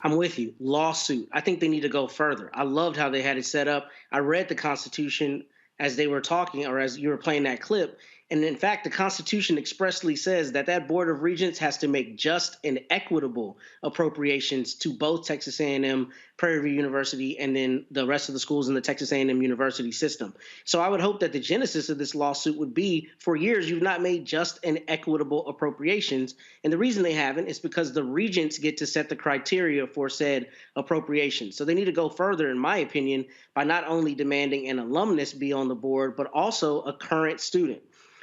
I'm with you. Lawsuit. I think they need to go further. I loved how they had it set up. I read the Constitution as they were talking, or as you were playing that clip. And in fact, the Constitution expressly says that that Board of Regents has to make just and equitable appropriations to both Texas A&M, Prairie View University, and then the rest of the schools in the Texas A&M University system. So I would hope that the genesis of this lawsuit would be, for years, you've not made just and equitable appropriations. And the reason they haven't is because the regents get to set the criteria for said appropriations. So they need to go further, in my opinion, by not only demanding an alumnus be on the board, but also a current student.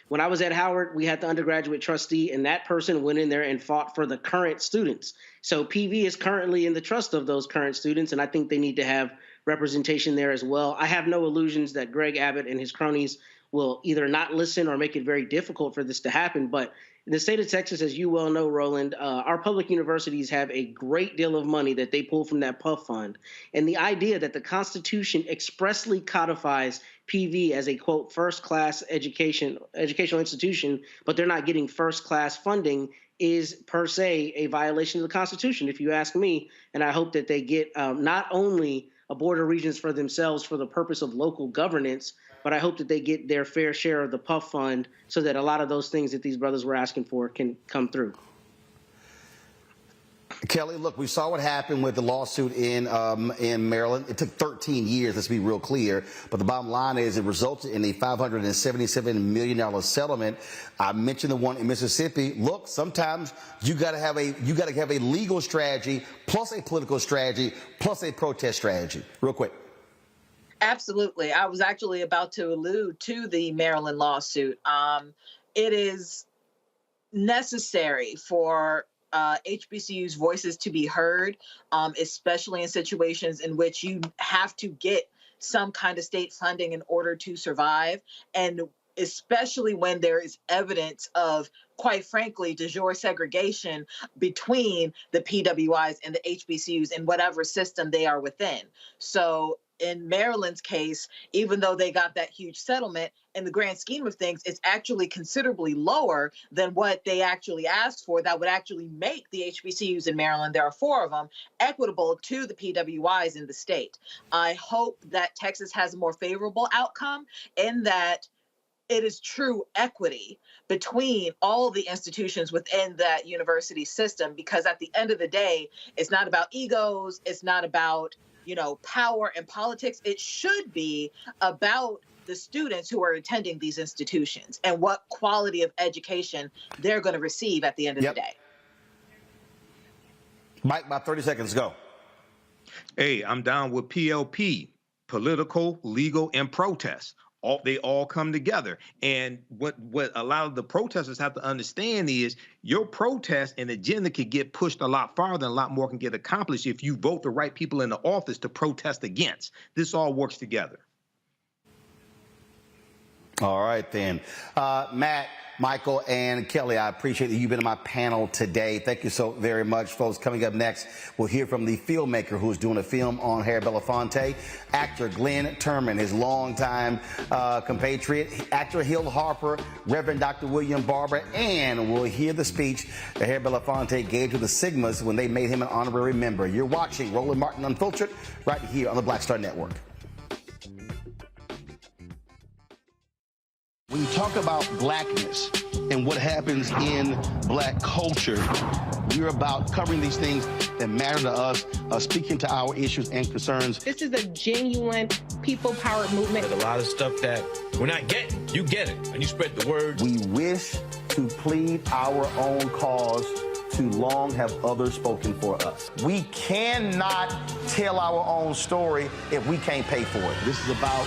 When I was at Howard, we had the undergraduate trustee, and that person went in there and fought for the current students. So PV is currently in the trust of those current students, and I think they need to have representation there as well. I have no illusions that Greg Abbott and his cronies will either not listen or make it very difficult for this to happen. But in the state of Texas, as you well know, Roland, our public universities have a great deal of money that they pull from that PUF fund. And the idea that the Constitution expressly codifies PV as a, quote, first-class educational institution, but they're not getting first-class funding is per se a violation of the Constitution, if you ask me. And I hope that they get not only a board of regents for themselves for the purpose of local governance, but I hope that they get their fair share of the PUF fund so that a lot of those things that these brothers were asking for can come through. Kelly, look, we saw what happened with the lawsuit in Maryland. It took 13 years, let's be real clear. But the bottom line is it resulted in a $577 million settlement. I mentioned the one in Mississippi. Look, sometimes you got to have a legal strategy plus a political strategy plus a protest strategy. Real quick. Absolutely. I was actually about to allude to the Maryland lawsuit. It is necessary for HBCU's voices to be heard, especially in situations in which you have to get some kind of state funding in order to survive. And especially when there is evidence of, quite frankly, de jure segregation between the PWIs and the HBCUs in whatever system they are within. So in Maryland's case, even though they got that huge settlement, in the grand scheme of things, it's actually considerably lower than what they actually asked for. That would actually make the HBCUs in Maryland, there are 4 of them, equitable to the PWIs in the state. I hope that Texas has a more favorable outcome in that it is true equity between all the institutions within that university system, because at the end of the day, it's not about egos. It's not about, power and politics. It should be about the students who are attending these institutions and what quality of education they're going to receive at the end of the day. Mike, about 30 seconds, go. Hey, I'm down with PLP, political, legal, and protest. They all come together. And what a lot of the protesters have to understand is your protest and agenda can get pushed a lot farther and a lot more can get accomplished if you vote the right people in the office to protest against. This all works together. All right, then. Matt, Michael, and Kelly, I appreciate that you've been on my panel today. Thank you so very much, folks. Coming up next, we'll hear from the filmmaker who's doing a film on Harry Belafonte, actor Glenn Turman, his longtime compatriot, actor Hill Harper, Reverend Dr. William Barber, and we'll hear the speech that Harry Belafonte gave to the Sigmas when they made him an honorary member. You're watching Roland Martin Unfiltered right here on the Black Star Network. When you talk about blackness and what happens in black culture, we're about covering these things that matter to us, speaking to our issues and concerns. This is a genuine people-powered movement. There's a lot of stuff that we're not getting. You get it, and you spread the word. We wish to plead our own cause. Too long have others spoken for us. We cannot tell our own story if we can't pay for it. This is about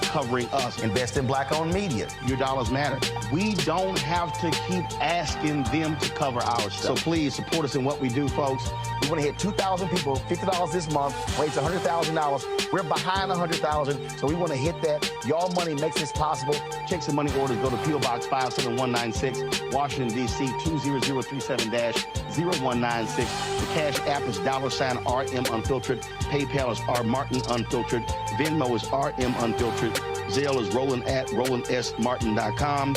covering us. Invest in black-owned media. Your dollars matter. We don't have to keep asking them to cover our stuff. So please support us in what we do, folks. We want to hit 2,000 people, $50 this month, raise $100,000. We're behind $100,000, so we want to hit that. Y'all money makes this possible. Check some money orders. Go to P.O. Box 57196, Washington, D.C. 20037-0196. The Cash App is $RM Unfiltered. PayPal is R Martin Unfiltered. Venmo is RM Unfiltered. Zelle is roland@rolandsmartin.com.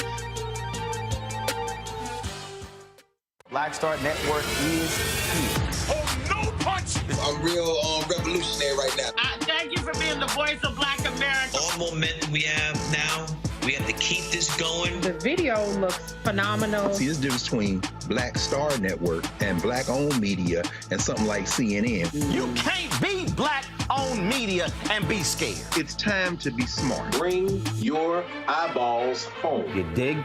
Black Star Network is here. Oh, no punch! I'm real revolutionary right now. Thank you for being the voice of Black America. All momentum we have now, we have to keep this going. The video looks phenomenal. See, there's a difference between Black Star Network and black-owned media and something like CNN. You can't be black-owned media and be scared. It's time to be smart. Bring your eyeballs home. You dig?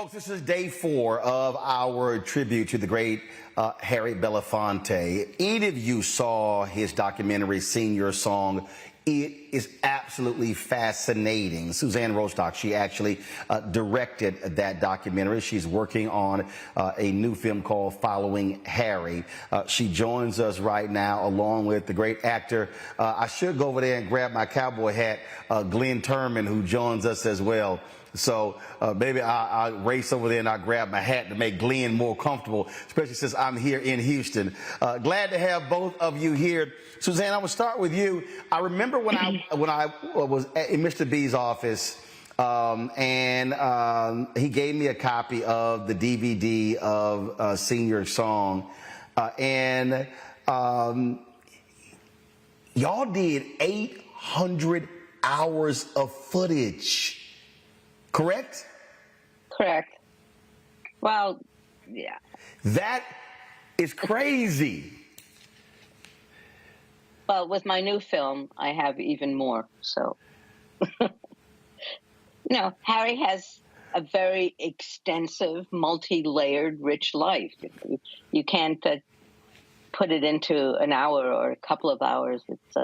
Folks, this is day 4 of our tribute to the great Harry Belafonte. Any of you saw his documentary, Sing Your Song? It is absolutely fascinating. Suzanne Rostock, she actually directed that documentary. She's working on a new film called Following Harry. She joins us right now along with the great actor. I should go over there and grab my cowboy hat, Glenn Turman, who joins us as well. So maybe I'll race over there and I'll grab my hat to make Glenn more comfortable, especially since I'm here in Houston. Glad to have both of you here. Suzanne, I will start with you. I remember when I was in Mr. B's office, and he gave me a copy of the DVD of Senior Song, and y'all did 800 hours of footage. Correct? Correct. Well, yeah. That is crazy. But with my new film, I have even more. So, Harry has a very extensive, multi-layered, rich life. You can't put it into an hour or a couple of hours. It's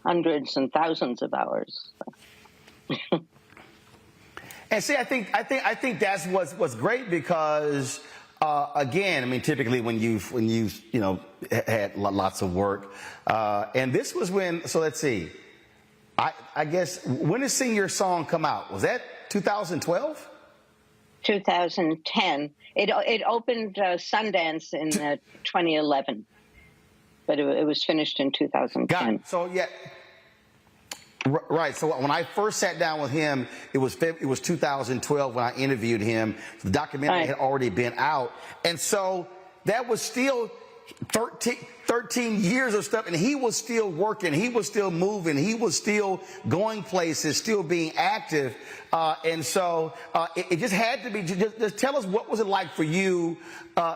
hundreds and thousands of hours. And see, I think that's what's great because again, I mean, typically when you've had lots of work, and this was when. So let's see. I guess when did Sing Your Song come out? Was that 2012? 2010. It opened Sundance in 2011, but it was finished in 2010. Got it. So yeah. Right. So when I first sat down with him, it was 2012 when I interviewed him. The documentary had already been out. And so that was still 13 years of stuff. And he was still working. He was still moving. He was still going places, still being active. And so it just had to be. Just tell us, what was it like for you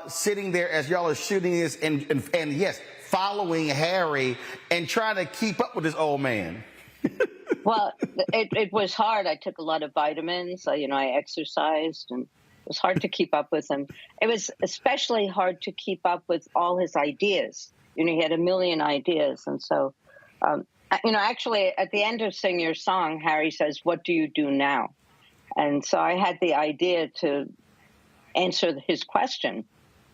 sitting there as y'all are shooting this and yes, following Harry and trying to keep up with this old man? Well, it was hard. I took a lot of vitamins. I exercised, and it was hard to keep up with him. It was especially hard to keep up with all his ideas. He had a million ideas. And so, actually, at the end of Sing Your Song, Harry says, "What do you do now?" And so I had the idea to answer his question.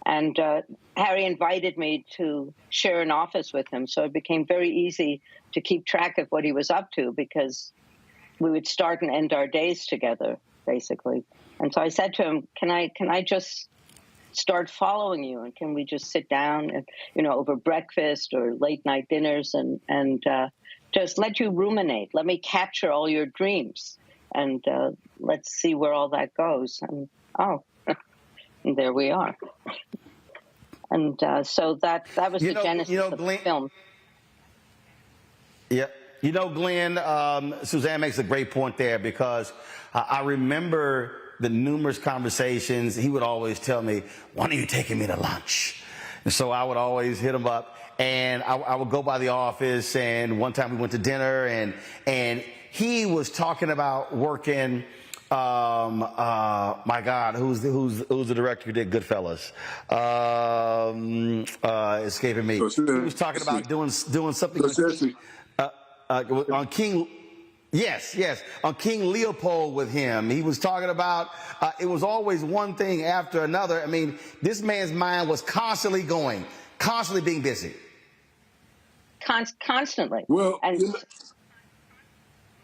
And Harry invited me to share an office with him. So it became very easy to keep track of what he was up to because we would start and end our days together, basically. And so I said to him, can I just start following you? And can we just sit down and, over breakfast or late night dinners and just let you ruminate? Let me capture all your dreams. And let's see where all that goes. And and there we are. And so that was the genesis of the film. Yeah. Glenn, Suzanne makes a great point there because I remember the numerous conversations. He would always tell me, "When are you taking me to lunch?" And so I would always hit him up, and I would go by the office. And one time we went to dinner, and he was talking about working. My God, who's the director who did Goodfellas? Escaping me. He was talking about doing something on King. Yes, on King Leopold with him. He was talking about it was always one thing after another. I mean, this man's mind was constantly going, constantly being busy. Constantly. Well,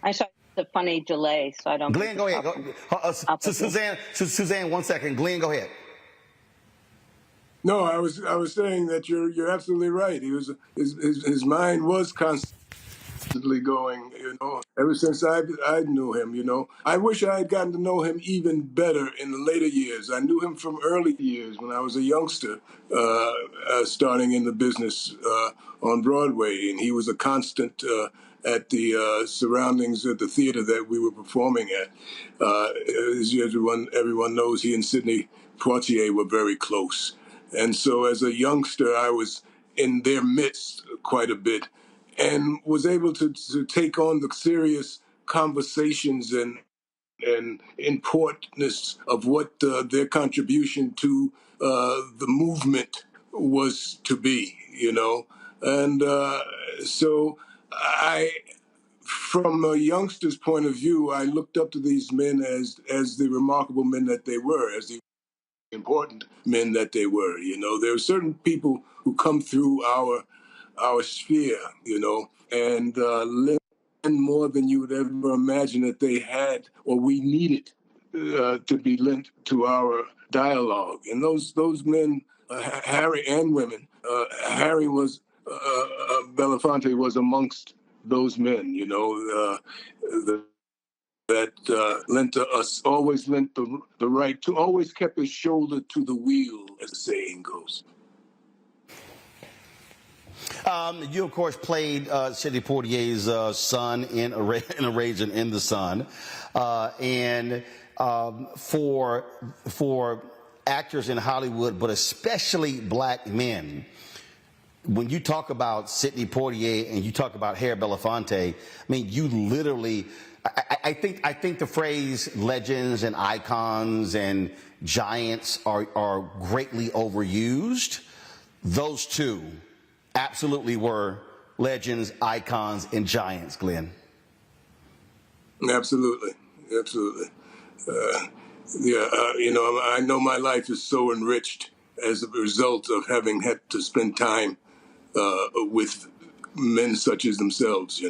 I saw the funny delay, so I don't. Glenn, go ahead. Suzanne, 1 second. Glenn, go ahead. No, I was saying that you're absolutely right. He was his mind was constantly going. Ever since I knew him. I wish I had gotten to know him even better in the later years. I knew him from early years when I was a youngster, starting in the business on Broadway, and he was a constant. At the surroundings of the theater that we were performing at. As everyone knows, he and Sidney Poitier were very close. And so as a youngster, I was in their midst quite a bit and was able to take on the serious conversations and and importance of what their contribution to the movement was to be, And so from a youngster's point of view, I looked up to these men as the remarkable men that they were, as the important men that they were. There are certain people who come through our sphere, and lend more than you would ever imagine that they had or we needed to be lent to our dialogue. And those men, Harry and women, Harry was Belafonte was amongst those men, that lent to us, always lent the right to, always kept his shoulder to the wheel, as the saying goes. You, of course, played Sidney Poitier's son in A Ragin' in the Sun. And for actors in Hollywood, but especially black men, when you talk about Sidney Poitier and you talk about Harry Belafonte, I mean, you literally, I think the phrase legends and icons and giants are greatly overused. Those two absolutely were legends, icons, and giants, Glenn. Absolutely. I know my life is so enriched as a result of having had to spend time with men such as themselves,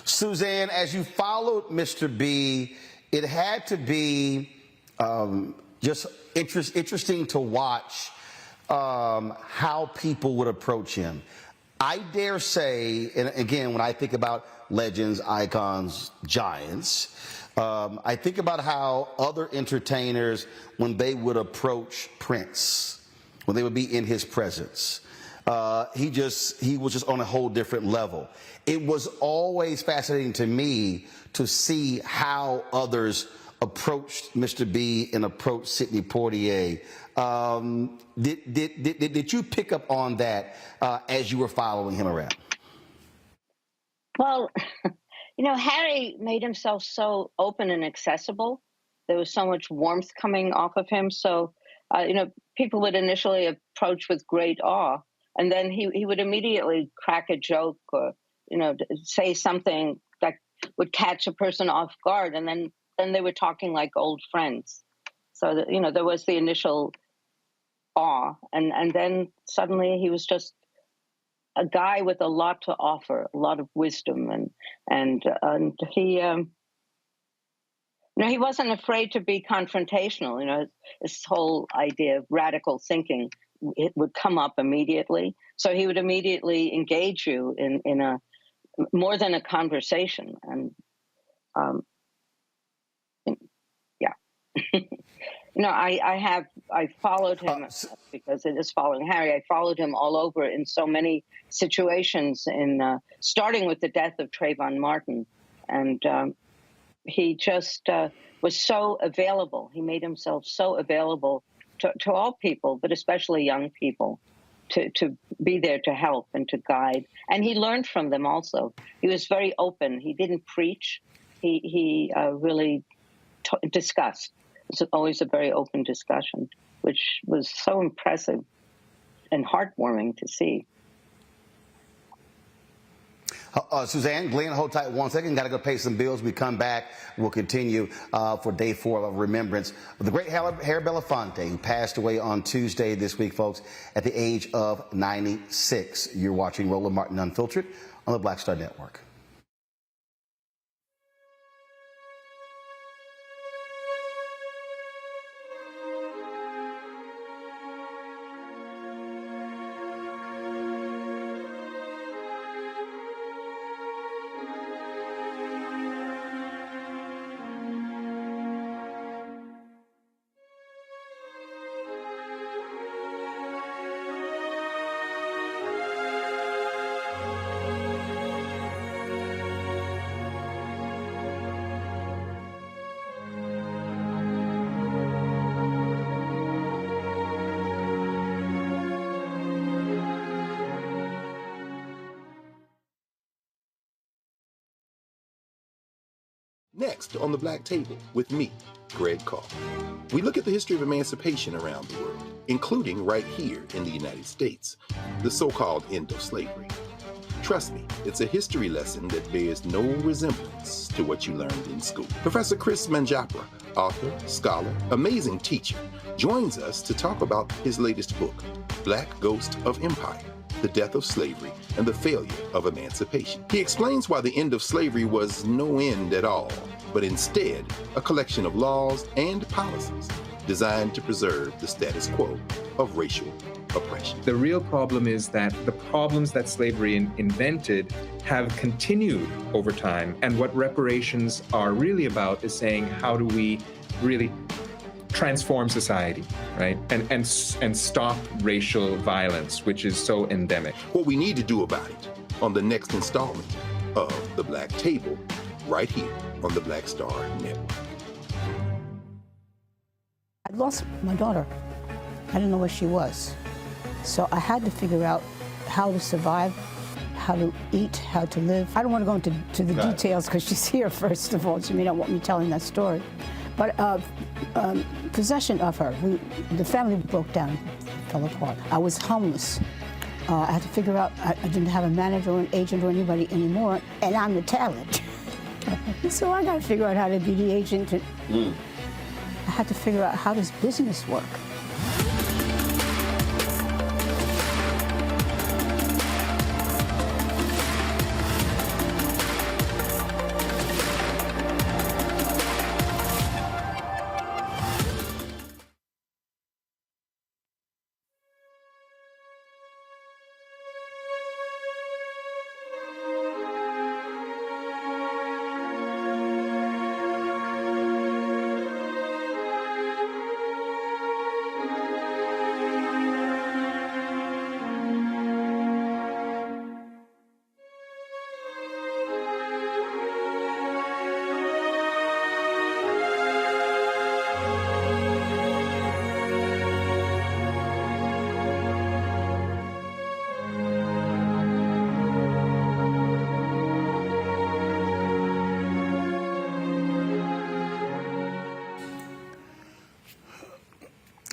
Suzanne, as you followed Mr. B, it had to be just interesting to watch how people would approach him. I dare say, and again, when I think about legends, icons, giants, I think about how other entertainers, when they would approach Prince, when they would be in his presence, he was just on a whole different level. It was always fascinating to me to see how others approached Mr. B and approached Sidney Poitier. Did you pick up on that as you were following him around? Well, Harry made himself so open and accessible. There was so much warmth coming off of him. So, people would initially approach with great awe, and then he would immediately crack a joke or, say something that would catch a person off guard, and then they were talking like old friends. So that, there was the initial awe, and then suddenly he was just a guy with a lot to offer, a lot of wisdom, and he he wasn't afraid to be confrontational. This whole idea of radical thinking, it would come up immediately. So he would immediately engage you in a more than a conversation, and yeah. I followed him because it is following Harry. I followed him all over in so many situations, starting with the death of Trayvon Martin. And he just was so available. He made himself so available to all people, but especially young people, to be there to help and to guide. And he learned from them also. He was very open. He didn't preach. He really discussed. It's always a very open discussion, which was so impressive and heartwarming to see. Suzanne, Glenn, hold tight 1 second. Got to go pay some bills. We come back. We'll continue for day 4 of remembrance of the great Harry Belafonte, who passed away on Tuesday this week, folks, at the age of 96. You're watching Roland Martin Unfiltered on the Black Star Network. Next on the Black Table with me, Greg Carr. We look at the history of emancipation around the world, including right here in the United States, the so-called end of slavery. Trust me, it's a history lesson that bears no resemblance to what you learned in school. Professor Chris Manjapra, author, scholar, amazing teacher, joins us to talk about his latest book, Black Ghost of Empire, The Death of Slavery and the Failure of Emancipation. He explains why the end of slavery was no end at all, but instead a collection of laws and policies designed to preserve the status quo of racial oppression. The real problem is that the problems that slavery invented have continued over time. And what reparations are really about is saying, how do we really transform society, right? And stop racial violence, which is so endemic. What we need to do about it on the next installment of The Black Table, right here on the Black Star Network. I lost my daughter. I didn't know where she was. So I had to figure out how to survive, how to eat, how to live. I don't want to go into the details because she's here, first of all. She may not want me telling that story. But possession of her, the family broke down, fell apart. I was homeless. I had to figure out, I didn't have a manager or an agent or anybody anymore, and I'm the talent. So I got to figure out how to be the agent. I had to figure out, how does business work?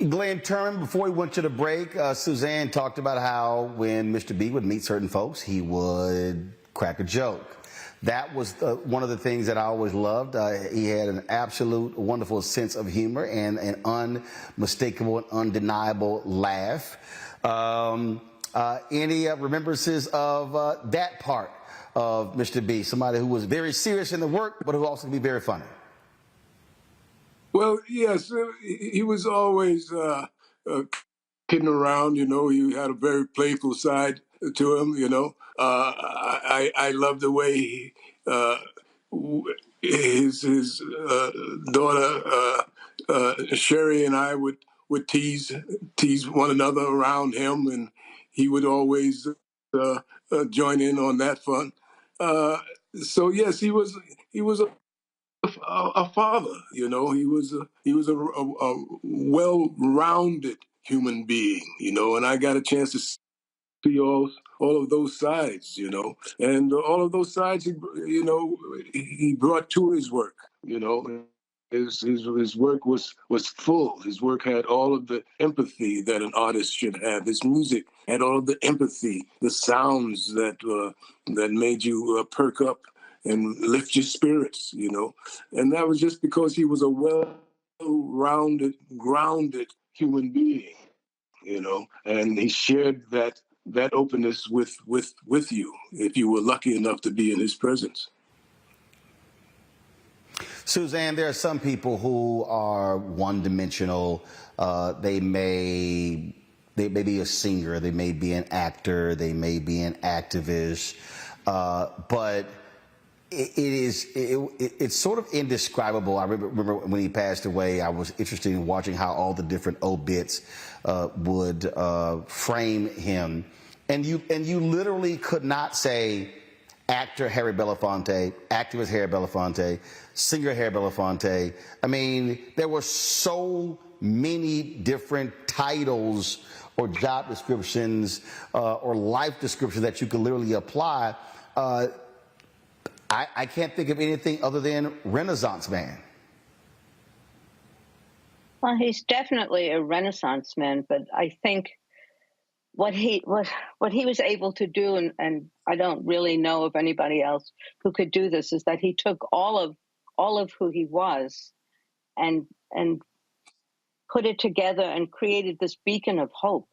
Glenn Turman, before we went to the break, Suzanne talked about how when Mr. B would meet certain folks, he would crack a joke. That was one of the things that I always loved. He had an absolute wonderful sense of humor and an unmistakable and undeniable laugh. Any remembrances of that part of Mr. B, somebody who was very serious in the work, but who also could be very funny? Well, yes, he was always kidding around, you know. He had a very playful side to him, you know. I love the way he, his daughter Sherry and I would tease one another around him, and he would always join in on that fun. So yes, he was a father, you know. He was a well-rounded human being, you know, and I got a chance to see all of those sides, you know, and all of those sides, you know, he brought to his work, you know. His work was full. His work had all of the empathy that an artist should have. His music had all of the empathy, the sounds that made you perk up and lift your spirits, you know. And that was just because he was a well-rounded, grounded human being, you know. And he shared that openness with you if you were lucky enough to be in his presence. Suzanne, there are some people who are one-dimensional. They may be a singer, they may be an actor, they may be an activist, but it's sort of indescribable. I remember when he passed away, I was interested in watching how all the different obits would frame him, and you literally could not say actor Harry Belafonte, activist Harry Belafonte, singer Harry Belafonte. I mean, there were so many different titles or job descriptions or life descriptions that you could literally apply. I can't think of anything other than Renaissance man. Well, he's definitely a Renaissance man, but I think what he was able to do, and I don't really know of anybody else who could do this, is that he took all of who he was and put it together and created this beacon of hope.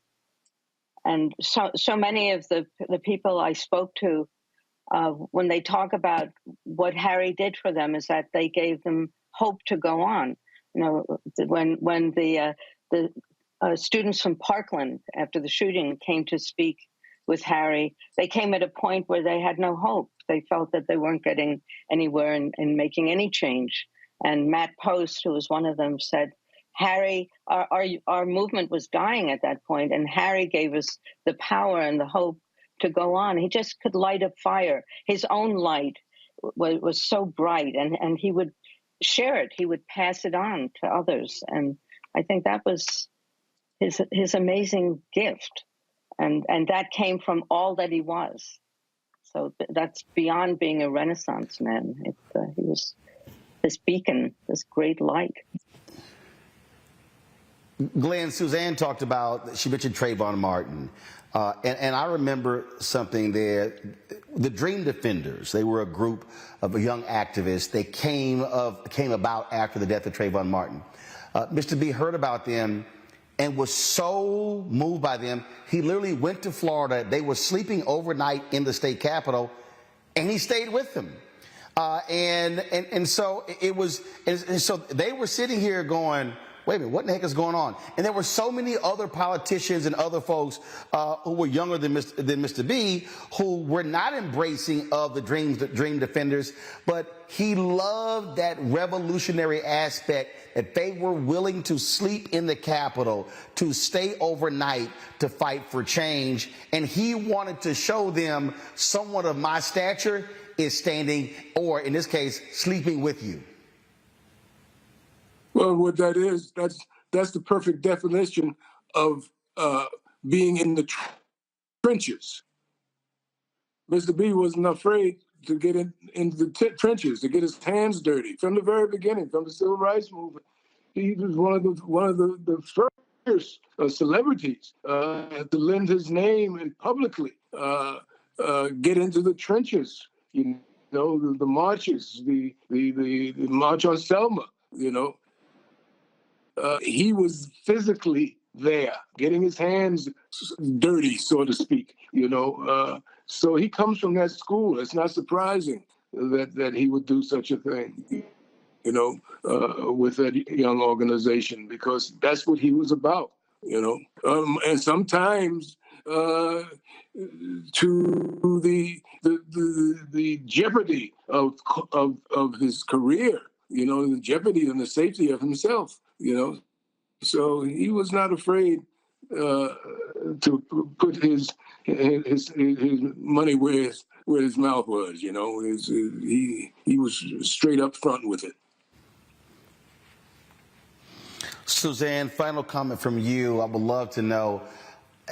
And so many of the people I spoke to, when they talk about what Harry did for them, is that they gave them hope to go on. You know, when the students from Parkland, after the shooting, came to speak with Harry, they came at a point where they had no hope. They felt that they weren't getting anywhere in making any change. And Matt Post, who was one of them, said, Harry, our movement was dying at that point, and Harry gave us the power and the hope to go on. He just could light a fire. His own light was so bright, and he would share it. He would pass it on to others. And I think that was his amazing gift. And that came from all that he was. So that's beyond being a Renaissance man. He was this beacon, this great light. Glenn, Suzanne talked about, she mentioned Trayvon Martin. And I remember something there. The Dream Defenders, they were a group of young activists. They came about after the death of Trayvon Martin. Mr. B heard about them and was so moved by them, he literally went to Florida. They were sleeping overnight in the state capitol, and he stayed with them. And so it was, and so they were sitting here going, wait a minute, what in the heck is going on? And there were so many other politicians and other folks who were younger than Mr. B, who were not embracing of the Dream Defenders, but he loved that revolutionary aspect that they were willing to sleep in the Capitol, to stay overnight, to fight for change. And he wanted to show them someone of my stature is standing, or in this case, sleeping with you. Well, what that is, that's the perfect definition of being in the trenches. Mr. B wasn't afraid to get into the trenches, to get his hands dirty from the very beginning, from the civil rights movement. He was one of the first celebrities to lend his name and publicly get into the trenches. You know, the marches, the March on Selma. You know, he was physically there, getting his hands dirty, so to speak. You know, so he comes from that school. It's not surprising that he would do such a thing, you know, with that young organization, because that's what he was about, you know. And sometimes to the jeopardy of his career, you know, the jeopardy and the safety of himself, you know. So he was not afraid to put his money where his mouth was, you know. He was straight up front with it. Suzanne, final comment from you. I would love to know,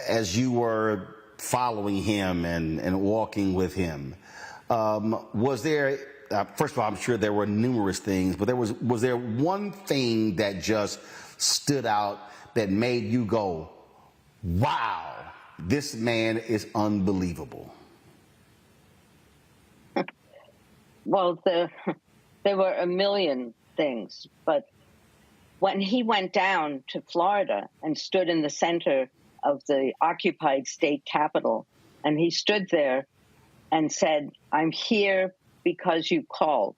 as you were following him and walking with him, was there, first of all, I'm sure there were numerous things, but was there one thing that just stood out that made you go, wow, this man is unbelievable? Well, there were a million things, but when he went down to Florida and stood in the center of the occupied state capitol, and he stood there and said, I'm here because you called.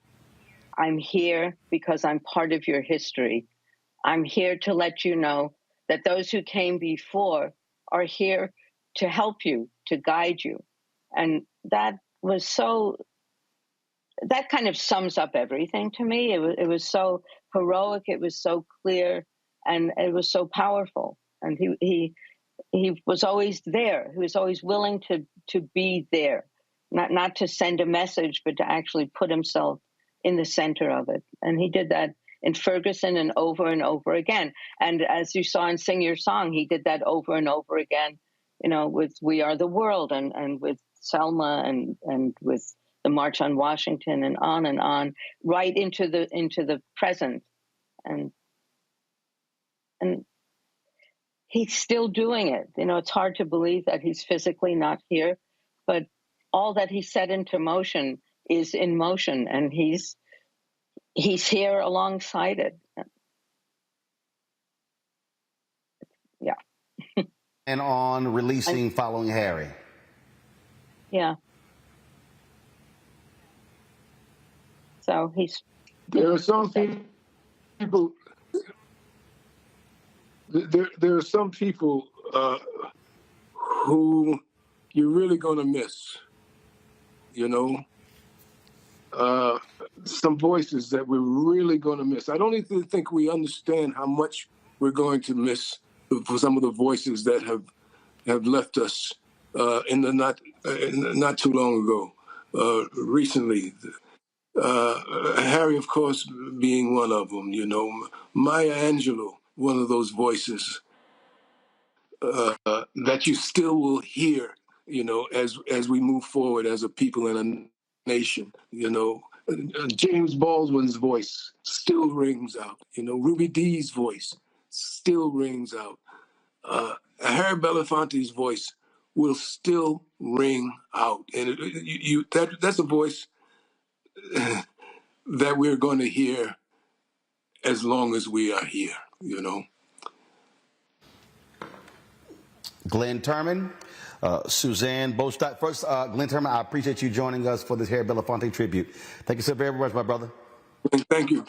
I'm here because I'm part of your history. I'm here to let you know that those who came before are here to help you, to guide you. And that was so, that kind of sums up everything to me. It was so heroic, it was so clear, and it was so powerful. And he was always there. He was always willing to be there, not to send a message, but to actually put himself in the center of it. And he did that in Ferguson and over again. And as you saw in Sing Your Song, he did that over and over again, you know, with We Are the World and with Selma and with the March on Washington, and on, right into the present, and he's still doing it. You know, it's hard to believe that he's physically not here, but all that he set into motion is in motion, and he's here alongside it. Yeah. And on releasing following Harry. Yeah. So there are some people. There are some people who you're really going to miss. You know, some voices that we're really going to miss. I don't even think we understand how much we're going to miss for some of the voices that have left us in the not too long ago, recently. Harry, of course, being one of them. You know, Maya Angelou, one of those voices that you still will hear. You know, as we move forward as a people and a nation. You know, James Baldwin's voice still rings out. You know, Ruby Dee's voice still rings out. Harry Belafonte's voice will still ring out, and that's a voice that we're going to hear as long as we are here. You know. Glenn Turman, Suzanne Bostock. First, Glenn Turman, I appreciate you joining us for this Harry Belafonte tribute. Thank you so very much, my brother. Thank you.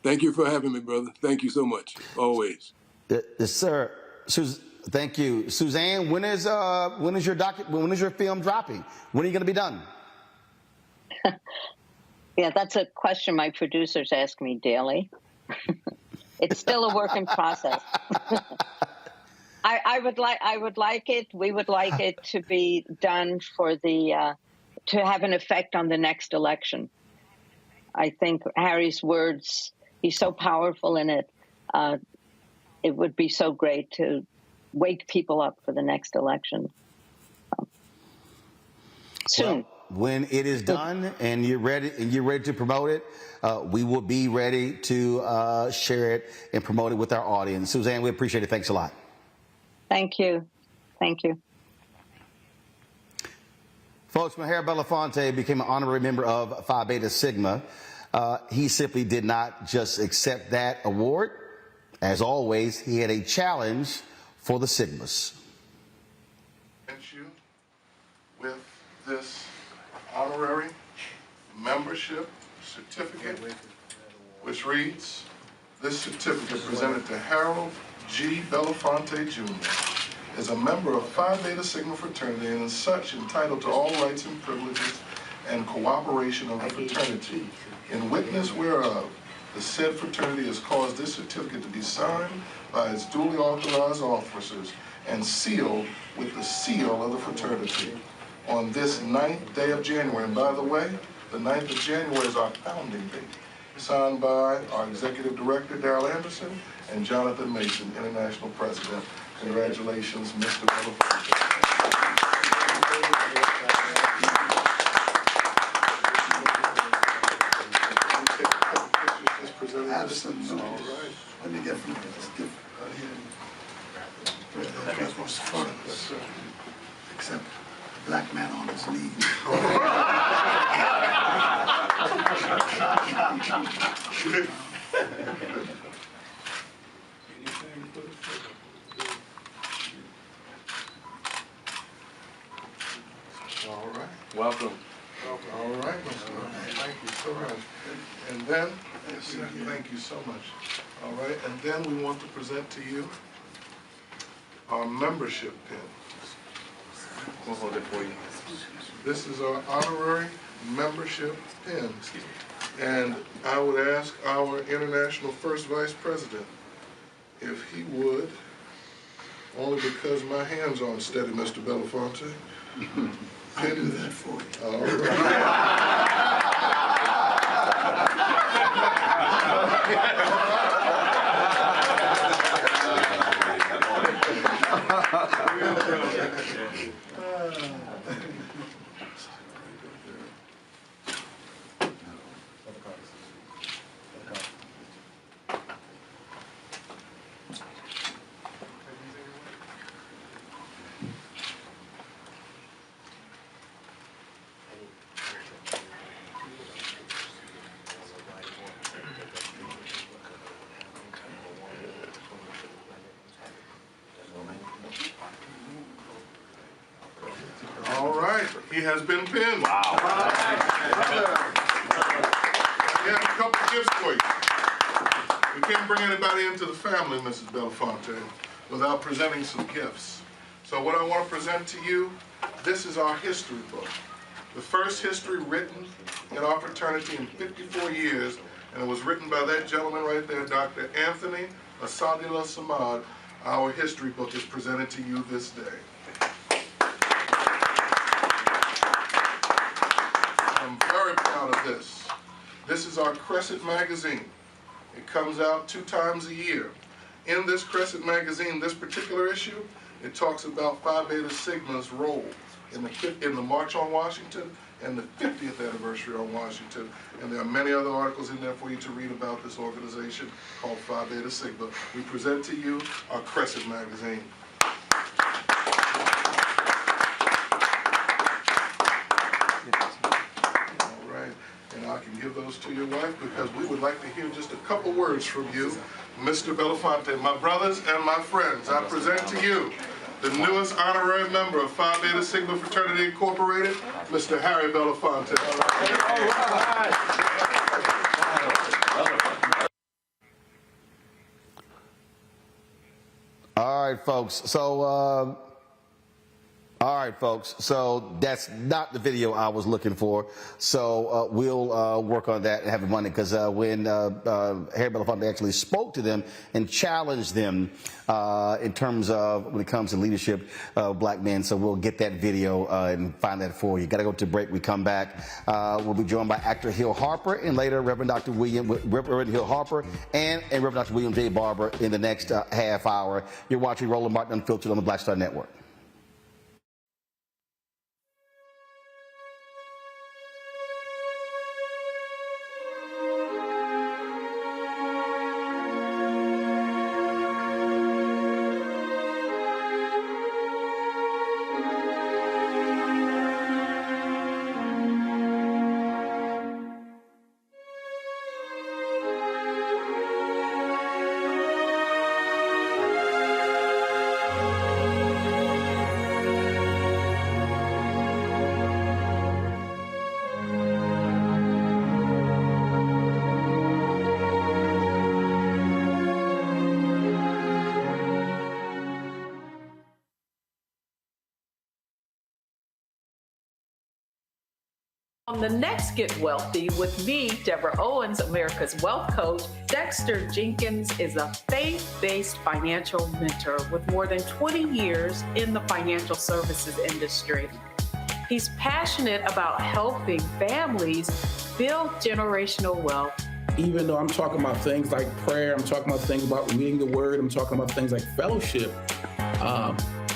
Thank you for having me, brother. Thank you so much. Always. Yes, sir. Thank you. Suzanne, when is your film dropping? When are you going to be done? Yeah, that's a question my producers ask me daily. It's still a work in process. We would like it to be done to have an effect on the next election. I think Harry's words, he's so powerful in it. It would be so great to wake people up for the next election. Soon. Well, when it is done and you're ready to promote it, we will be ready to share it and promote it with our audience. Suzanne, we appreciate it. Thanks a lot. Thank you. Thank you. Folks, when Harry Belafonte became an honorary member of Phi Beta Sigma, he simply did not just accept that award. As always, he had a challenge for the Sigmas. You with this honorary membership certificate, which reads, "This certificate presented to Harold G. Belafonte Jr. is a member of Phi Beta Sigma fraternity and as such entitled to all rights and privileges and cooperation of the fraternity. In witness whereof, the said fraternity has caused this certificate to be signed by its duly authorized officers and sealed with the seal of the fraternity on this 9th day of January." And by the way, the 9th of January is our founding date. Signed by our Executive Director, Darrell Anderson, and Jonathan Mason, International President. Congratulations, Mr. Belafonte. Absolutely. All right. Let me get from this. That's what's fun. Except a black man on his knees. All right. Welcome. All right, Mr. Thank you so much. And then, thank you so much. All right, and then we want to present to you our membership pin. We'll hold it for you. This is our honorary membership pin. And I would ask our International First Vice President if he would, only because my hands aren't steady, Mr. Belafonte. I'll do that for you. All right. right, he has been pinned. Wow. We have a couple of gifts for you. We can't bring anybody into the family, Mrs. Belafonte, without presenting some gifts. So what I want to present to you, this is our history book. The first history written in our fraternity in 54 years, and it was written by that gentleman right there, Dr. Anthony Asadullah Samad. Our history book is presented to you this day. I'm very proud of this. This is our Crescent magazine. It comes out 2 times a year. In this Crescent magazine, this particular issue, it talks about Phi Beta Sigma's role in the March on Washington and the 50th anniversary on Washington. And there are many other articles in there for you to read about this organization called Phi Beta Sigma. We present to you our Crescent magazine. All right, and I can give those to your wife because we would like to hear just a couple words from you, Mr. Belafonte. My brothers and my friends, I present to you the newest honorary member of Phi Beta Sigma Fraternity Incorporated, Mr. Harry Belafonte. All right, folks. So that's not the video I was looking for. So we'll work on that and have it Monday, because when Harry Belafonte actually spoke to them and challenged them in terms of when it comes to leadership of black men. So we'll get that video and find that for you. Got to go to break. We come back. We'll be joined by actor Hill Harper and later Reverend Hill Harper and Reverend Dr. William J. Barber in the next half hour. You're watching Roland Martin Unfiltered on the Black Star Network. On the next Get Wealthy with me, Deborah Owens, America's Wealth Coach, Dexter Jenkins is a faith-based financial mentor with more than 20 years in the financial services industry. He's passionate about helping families build generational wealth. Even though I'm talking about things like prayer, I'm talking about things about reading the word, I'm talking about things like fellowship,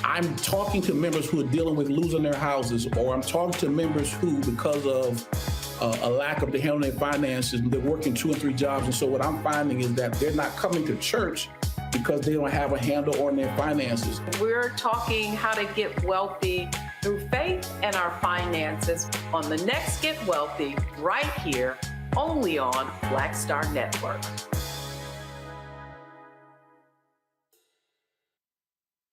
I'm talking to members who are dealing with losing their houses, or I'm talking to members who, because of a lack of the handling their finances, they're working 2 and 3 jobs. And so what I'm finding is that they're not coming to church because they don't have a handle on their finances. We're talking how to get wealthy through faith and our finances on the next Get Wealthy, right here, only on Black Star Network.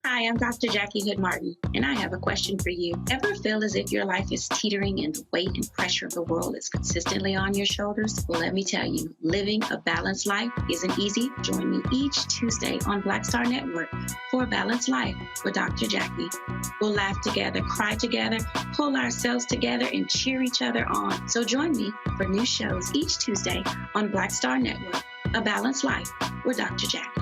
Hi, I'm Dr. Jackie Hood Martin, and I have a question for you. Ever feel as if your life is teetering and the weight and pressure of the world is consistently on your shoulders? Well, let me tell you, living a balanced life isn't easy. Join me each Tuesday on Black Star Network for A Balanced Life with Dr. Jackie. We'll laugh together, cry together, pull ourselves together, and cheer each other on. So join me for new shows each Tuesday on Black Star Network, A Balanced Life with Dr. Jackie.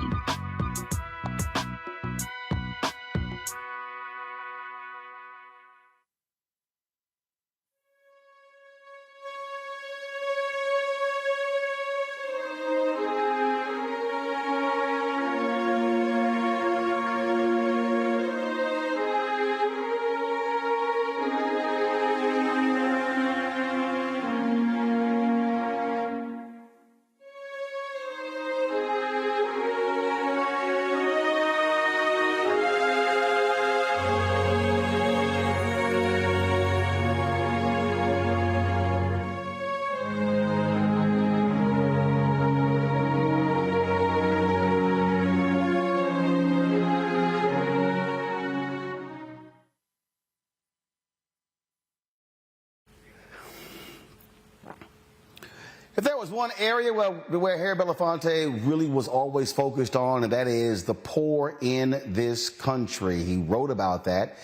If there was one area where Harry Belafonte really was always focused on, and that is the poor in this country. He wrote about that,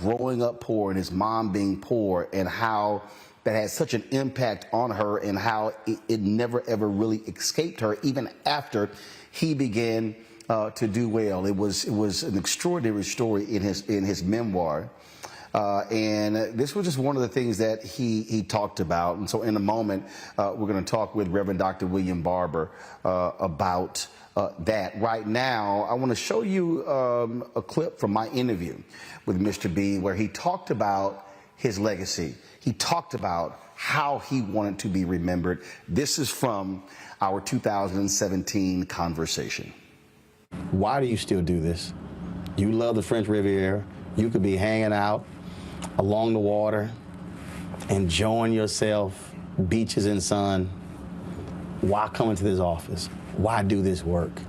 growing up poor and his mom being poor, and how that had such an impact on her, and how it never ever really escaped her, even after he began to do well. It was an extraordinary story in his memoir. And this was just one of the things that he talked about. And so in a moment, we're going to talk with Reverend Dr. William Barber about that. Right now, I want to show you a clip from my interview with Mr. B, where he talked about his legacy. He talked about how he wanted to be remembered. This is from our 2017 conversation. Why do you still do this? You love the French Riviera. You could be hanging out along the water, enjoying yourself, beaches and sun. Why come into this office? Why do this work?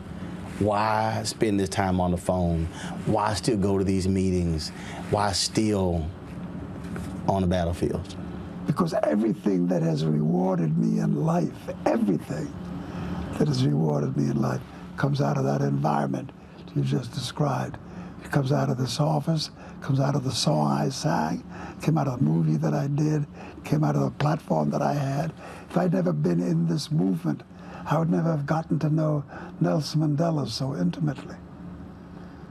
Why spend this time on the phone? Why still go to these meetings? Why still on the battlefield? Because everything that has rewarded me in life, everything that has rewarded me in life comes out of that environment you just described. It comes out of this office, comes out of the song I sang, came out of the movie that I did, came out of the platform that I had. If I'd never been in this movement, I would never have gotten to know Nelson Mandela so intimately.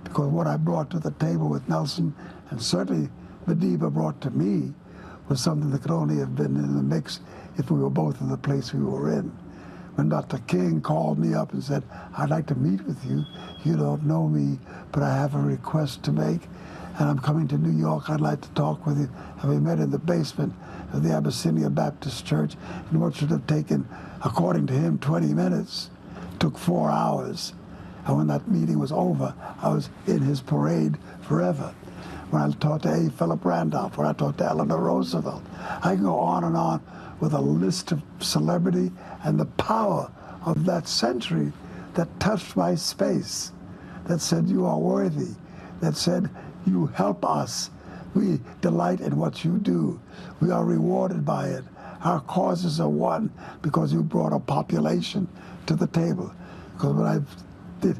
Because what I brought to the table with Nelson, and certainly Madiba brought to me, was something that could only have been in the mix if we were both in the place we were in. When Dr. King called me up and said, I'd like to meet with you. You don't know me, but I have a request to make, and I'm coming to New York. I'd like to talk with you. And we met in the basement of the Abyssinia Baptist Church, and what should have taken, according to him, 20 minutes, took 4 hours. And when that meeting was over, I was in his parade forever. When I talked to A. Philip Randolph, when I talked to Eleanor Roosevelt, I can go on with a list of celebrity and the power of that century that touched my space, that said, you are worthy, that said, you help us. We delight in what you do. We are rewarded by it. Our causes are won because you brought a population to the table. Because when I did,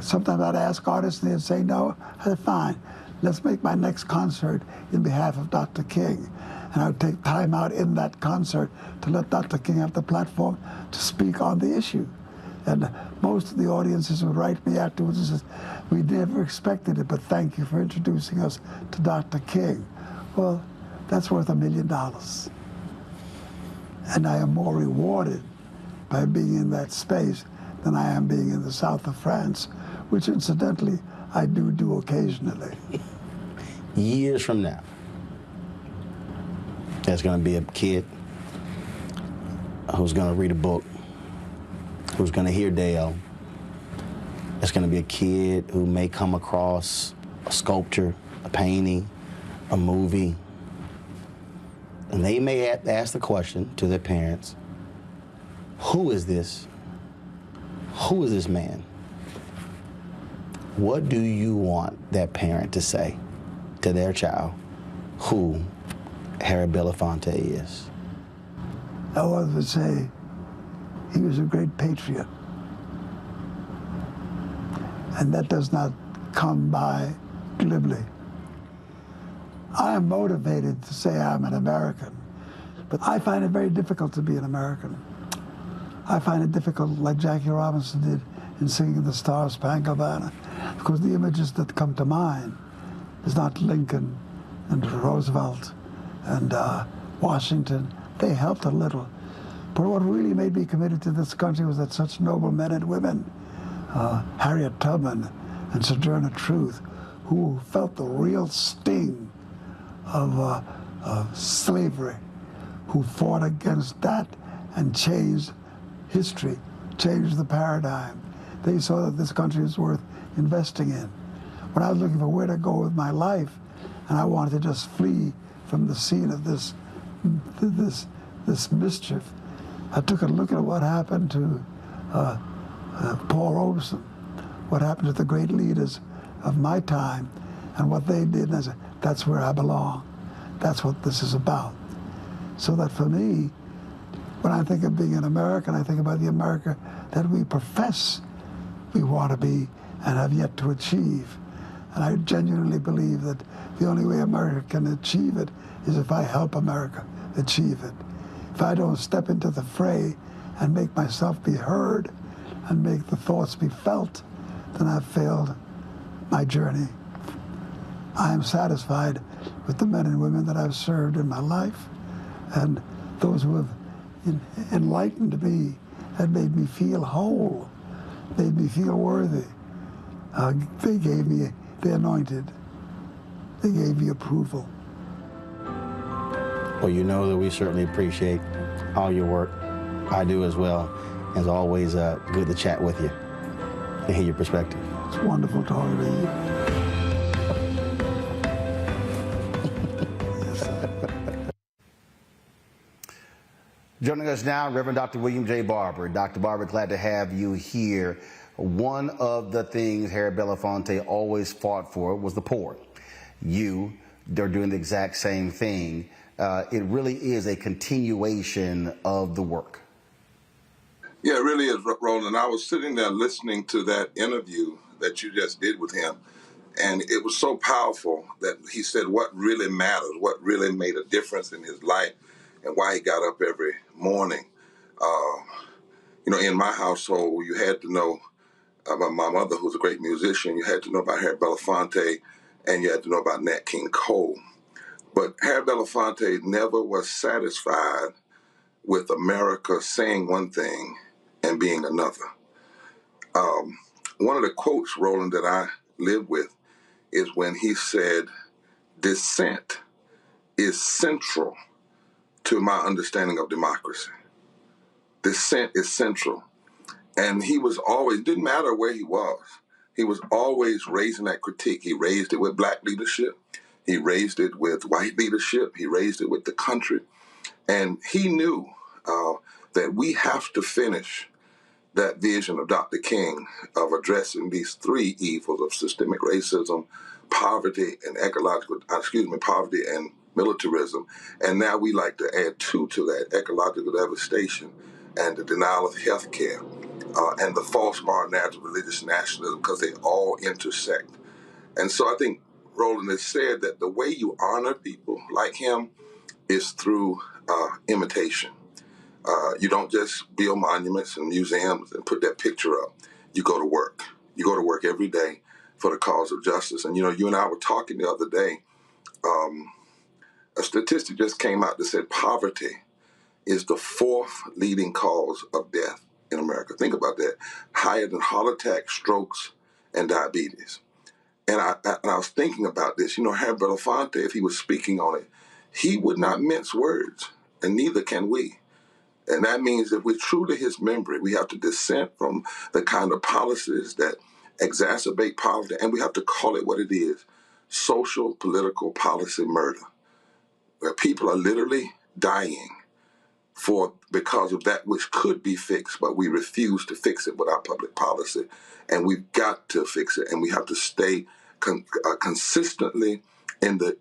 sometimes I'd ask artists and they'd say no. I said, fine, let's make my next concert in behalf of Dr. King. And I would take time out in that concert to let Dr. King have the platform to speak on the issue. And most of the audiences would write me afterwards and say, we never expected it, but thank you for introducing us to Dr. King. Well, that's worth $1 million. And I am more rewarded by being in that space than I am being in the south of France, which incidentally, I do occasionally. Years from now, there's going to be a kid who's going to read a book, who's going to hear Dale. There's going to be a kid who may come across a sculpture, a painting, a movie, and they may ask the question to their parents, who is this? Who is this man? What do you want that parent to say to their child who Harry Belafonte is? I would say he was a great patriot. And that does not come by glibly. I am motivated to say I'm an American, but I find it very difficult to be an American. I find it difficult, like Jackie Robinson did in singing the Star Spangled Banner, because the images that come to mind is not Lincoln and Roosevelt and Washington. They helped a little. But what really made me committed to this country was that such noble men and women, Harriet Tubman and Sojourner Truth, who felt the real sting of slavery, who fought against that and changed history, changed the paradigm. They saw that this country was worth investing in. When I was looking for where to go with my life, and I wanted to just flee from the scene of this mischief, I took a look at what happened to Paul Robeson, what happened to the great leaders of my time, and what they did, and I said, that's where I belong. That's what this is about. So that for me, When I think of being an American, I think about the America that we profess we want to be and have yet to achieve. And I genuinely believe that the only way America can achieve it is if I help America achieve it. If I don't step into the fray and make myself be heard and make the thoughts be felt, then I've failed my journey. I am satisfied with the men and women that I've served in my life, and those who have enlightened me and made me feel whole, made me feel worthy. They gave me, they anointed, they gave me approval. Well, you know that we certainly appreciate all your work. I do as well. It's always good to chat with you and hear your perspective. It's wonderful talking to you. Joining us now, Reverend Dr. William J. Barber. Dr. Barber, glad to have you here. One of the things Harry Belafonte always fought for was the poor. They're doing the exact same thing. It really is a continuation of the work. Yeah, it really is, Roland. I was sitting there listening to that interview that you just did with him, and it was so powerful that he said what really matters, what really made a difference in his life, and why he got up every morning. In my household, you had to know about my mother, who's a great musician. You had to know about Harry Belafonte, and you had to know about Nat King Cole. But Harry Belafonte never was satisfied with America saying one thing and being another. One of the quotes, Roland, that I live with is when he said, "Dissent is central to my understanding of democracy." Dissent is central. And he was always, didn't matter where he was always raising that critique. He raised it with black leadership. He raised it with white leadership. He raised it with the country. And he knew that we have to finish that vision of Dr. King of addressing these three evils of systemic racism, poverty and poverty and militarism. And now we like to add two to that: ecological devastation and the denial of health care, and the false moral narrative of religious nationalism, because they all intersect. And so I think Roland has said that the way you honor people like him is through imitation. You don't just build monuments and museums and put that picture up. You go to work. You go to work every day for the cause of justice. And, you and I were talking the other day. A statistic just came out that said poverty is the fourth leading cause of death in America. Think about that. Higher than heart attack, strokes, and diabetes. And I was thinking about this. Harry Belafonte, if he was speaking on it, he would not mince words, and neither can we. And that means if we're true to his memory, we have to dissent from the kind of policies that exacerbate poverty, and we have to call it what it is: social, political, policy murder, where people are literally dying because of that which could be fixed, but we refuse to fix it with our public policy. And we've got to fix it, and we have to stay consistently in the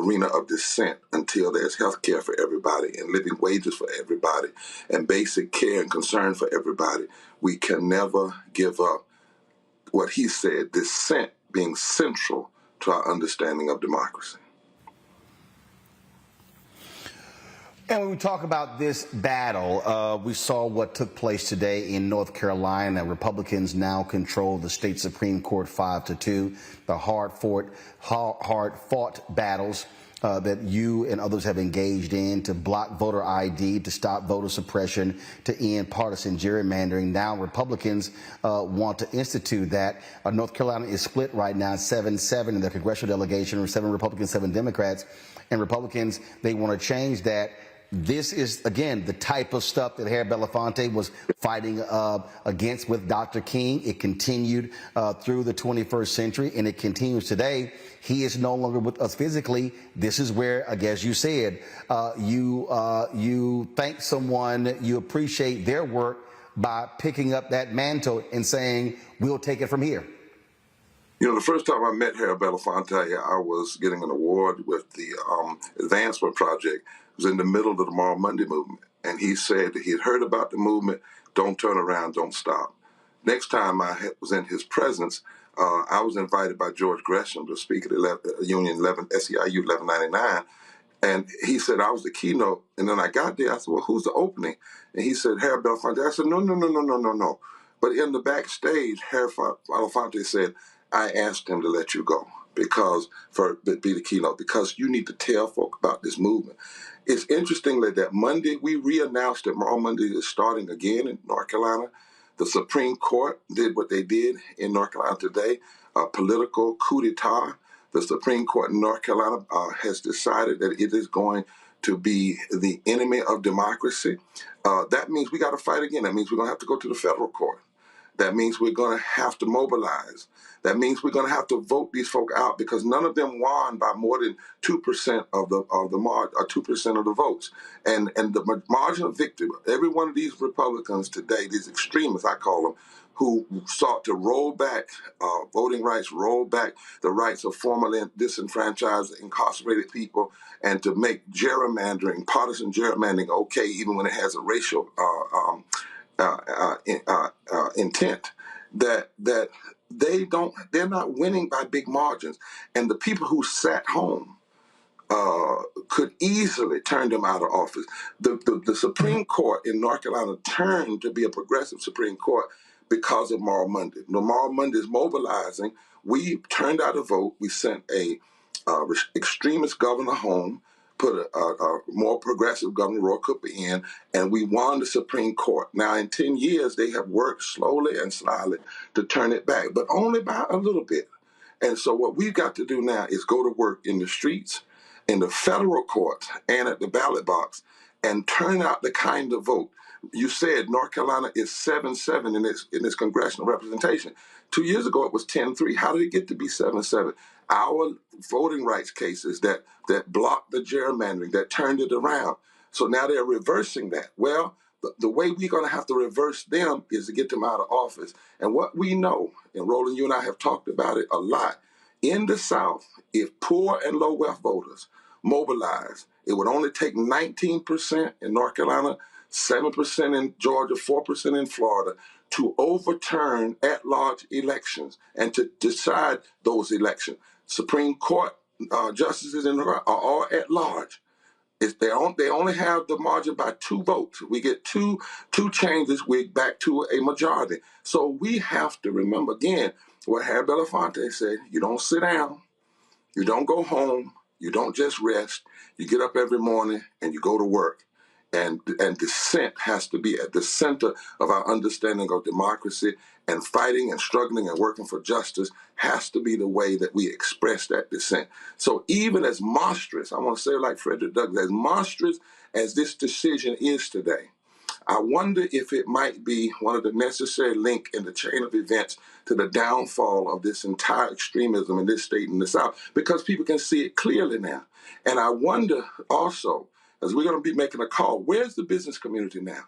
arena of dissent until there's health care for everybody and living wages for everybody and basic care and concern for everybody. We can never give up what he said, dissent being central to our understanding of democracy. And when we talk about this battle, we saw what took place today in North Carolina. Republicans now control the state Supreme Court 5-2. The hard-fought battles that you and others have engaged in to block voter ID, to stop voter suppression, to end partisan gerrymandering. Now Republicans want to institute that. North Carolina is split right now, 7-7 in the congressional delegation, 7 Republicans, 7 Democrats. And Republicans, they want to change that. This is, again, the type of stuff that Harry Belafonte was fighting against with Dr. King. It continued through the 21st century, and it continues today. He is no longer with us physically. This is where, as you said, you thank someone, you appreciate their work by picking up that mantle and saying, we'll take it from here. The first time I met Harry Belafonte, I was getting an award with the Advancement Project. It was in the middle of the Tomorrow Monday movement. And he said that he had heard about the movement. Don't turn around, don't stop. Next time was in his presence, I was invited by George Gresham to speak at Union 11, SEIU 1199. And he said, I was the keynote. And then I got there. I said, well, who's the opening? And he said, Harry Belafonte. I said, no. But in the backstage, Harry Belafonte said, I asked him to let you go be the keynote, because you need to tell folk about this movement. It's interesting that Monday, we re-announced that Murriel Monday is starting again in North Carolina. The Supreme Court did what they did in North Carolina today, a political coup d'etat. The Supreme Court in North Carolina has decided that it is going to be the enemy of democracy. That means we got to fight again. That means we're going to have to go to the federal court. That means we're going to have to mobilize. That means we're going to have to vote these folk out, because none of them won by more than 2% of the margin, or 2% of the votes. And the margin of victory, every one of these Republicans today, these extremists, I call them, who sought to roll back voting rights, roll back the rights of formerly disenfranchised, incarcerated people, and to make gerrymandering, partisan gerrymandering, okay, even when it has a racial intent, that they're not winning by big margins. And the people who sat home could easily turn them out of office. The Supreme Court in North Carolina turned to be a progressive Supreme Court because of Murriel Monday. Murriel Monday is mobilizing. We turned out a vote. We sent a extremist governor home, put a more progressive Governor Roy Cooper in, and we won the Supreme Court. Now, in 10 years, they have worked slowly and slyly to turn it back, but only by a little bit. And so what we've got to do now is go to work in the streets, in the federal courts, and at the ballot box, and turn out the kind of vote. You said North Carolina is 7-7 in its congressional representation. 2 years ago, it was 10-3. How did it get to be 7-7? Our voting rights cases that blocked the gerrymandering, that turned it around. So now they're reversing that. Well, the way we're going to have to reverse them is to get them out of office. And what we know, and Roland, you and I have talked about it a lot, in the South, if poor and low wealth voters mobilize, it would only take 19% in North Carolina, 7% in Georgia, 4% in Florida to overturn at-large elections and to decide those elections. Supreme Court justices in are all at large. They only have the margin by 2 votes. We get two changes, we're back to a majority. So we have to remember again what Harry Belafonte said: you don't sit down, you don't go home, you don't just rest. You get up every morning and you go to work. And dissent has to be at the center of our understanding of democracy, and fighting and struggling and working for justice has to be the way that we express that dissent. So even as monstrous, I want to say it like Frederick Douglass, as monstrous as this decision is today, I wonder if it might be one of the necessary link in the chain of events to the downfall of this entire extremism in this state and the South, because people can see it clearly now. And I wonder also, as we're going to be making a call, where's the business community now?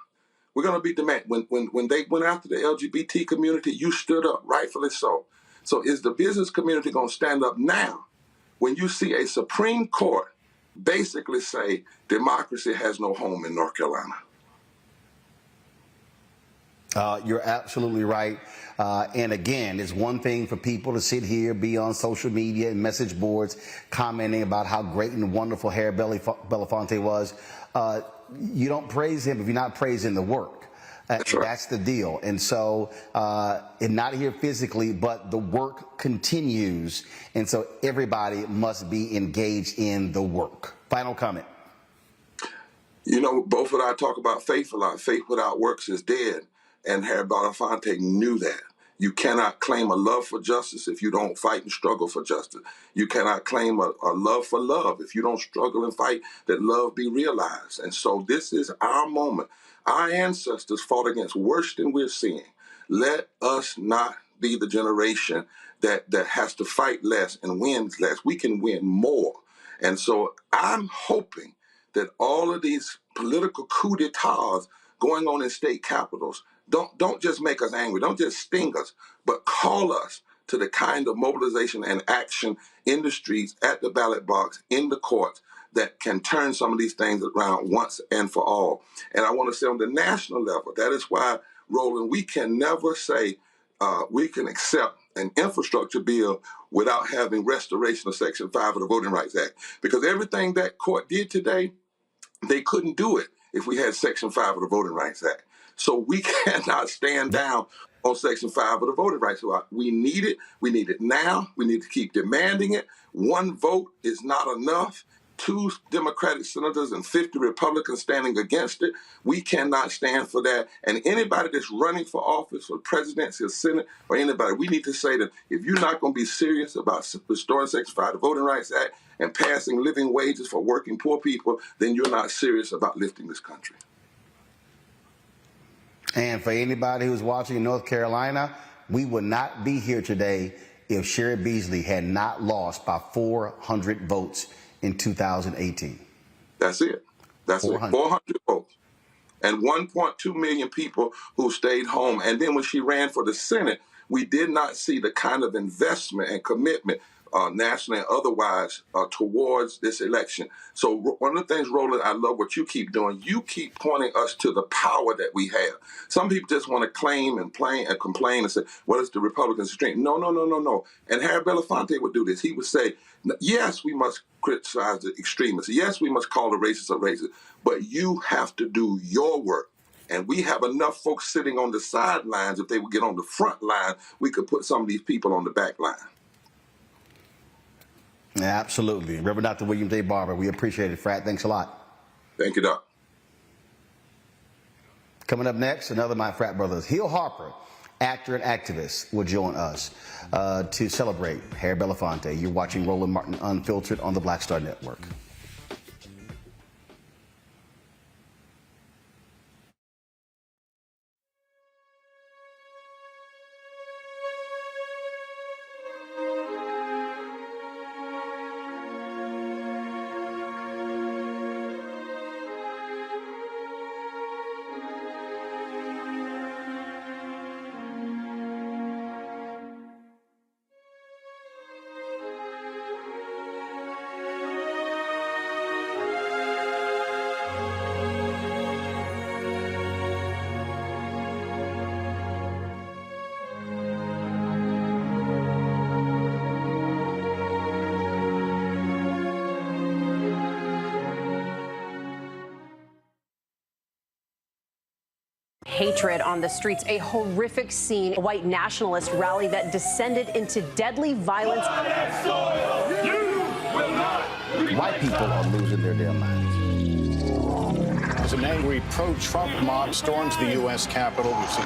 We're going to be demanding, when they went after the LGBT community, you stood up, rightfully so. So is the business community going to stand up now when you see a Supreme Court basically say democracy has no home in North Carolina? You're absolutely right. And again, it's one thing for people to sit here, be on social media and message boards commenting about how great and wonderful Harry Belafonte was. You don't praise him if you're not praising the work. That's the deal. And so, and not here physically, but the work continues. And so everybody must be engaged in the work. Final comment. You know, both and I talk about faith a lot. Faith without works is dead. And Harry Belafonte knew that. You cannot claim a love for justice if you don't fight and struggle for justice. You cannot claim a love for love if you don't struggle and fight that love be realized. And so this is our moment. Our ancestors fought against worse than we're seeing. Let us not be the generation that has to fight less and wins less. We can win more. And so I'm hoping that all of these political coup d'etats going on in state capitals don't just make us angry, don't just sting us, but call us to the kind of mobilization and action in the streets, at the ballot box, in the courts, that can turn some of these things around once and for all. And I want to say on the national level, that is why, Roland, we can never say we can accept an infrastructure bill without having restoration of Section 5 of the Voting Rights Act. Because everything that court did today, they couldn't do it if we had Section 5 of the Voting Rights Act. So we cannot stand down on Section 5 of the Voting Rights Act. We need it. We need it now. We need to keep demanding it. One vote is not enough. 2 Democratic senators and 50 Republicans standing against it. We cannot stand for that. And anybody that's running for office, for presidency or Senate, or anybody, we need to say that if you're not going to be serious about restoring Section 5 of the Voting Rights Act and passing living wages for working poor people, then you're not serious about lifting this country. And for anybody who's watching in North Carolina, we would not be here today if Sherry Beasley had not lost by 400 votes in 2018. That's it. That's 400. 400 votes. And 1.2 million people who stayed home. And then when she ran for the Senate, we did not see the kind of investment and commitment nationally and otherwise towards this election. So one of the things, Roland, I love what you keep doing. You keep pointing us to the power that we have. Some people just want to claim and complain and say, well, it's the Republicans' strength. No, no, no, no, no. And Harry Belafonte would do this. He would say, yes, we must criticize the extremists. Yes, we must call the racists a racist. But you have to do your work. And we have enough folks sitting on the sidelines. If they would get on the front line, we could put some of these people on the back line. Absolutely. Reverend Dr. William J. Barber, we appreciate it, Frat. Thanks a lot. Thank you, Doc. Coming up next, another of my frat brothers, Hill Harper, actor and activist, will join us to celebrate Harry Belafonte. You're watching Roland Martin Unfiltered on the Black Star Network. Hatred on the streets, a horrific scene, a white nationalist rally that descended into deadly violence. White people are losing their damn minds. As an angry pro-Trump mob storms the U.S. Capitol, we've seen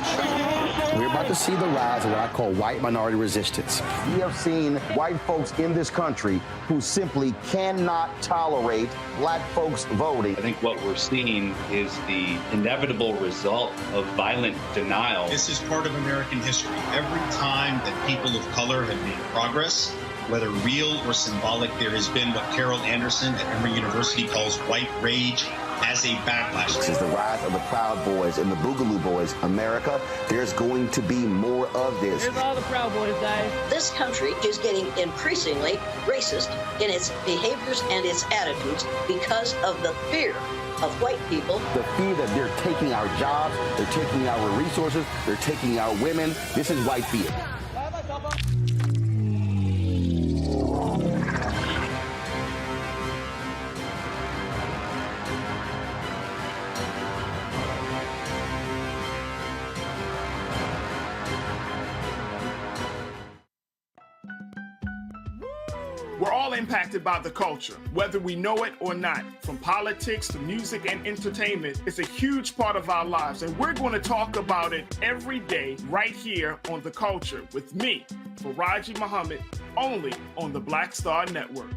We're about to see the rise of what I call white minority resistance. We have seen white folks in this country who simply cannot tolerate black folks voting. I think what we're seeing is the inevitable result of violent denial. This is part of American history. Every time that people of color have made progress, whether real or symbolic, there has been what Carol Anderson at Emory University calls white rage as a backlash. This is the rise of the Proud Boys and the Boogaloo Boys. America, there's going to be more of this. Here's all the Proud Boys, guys. This country is getting increasingly racist in its behaviors and its attitudes because of the fear of white people. The fear that they're taking our jobs, they're taking our resources, they're taking our women. This is white fear. We're all impacted by the culture, whether we know it or not. From politics to music and entertainment, it's a huge part of our lives, and we're going to talk about it every day right here on The Culture with me, Faraji Muhammad, only on the Black Star Network.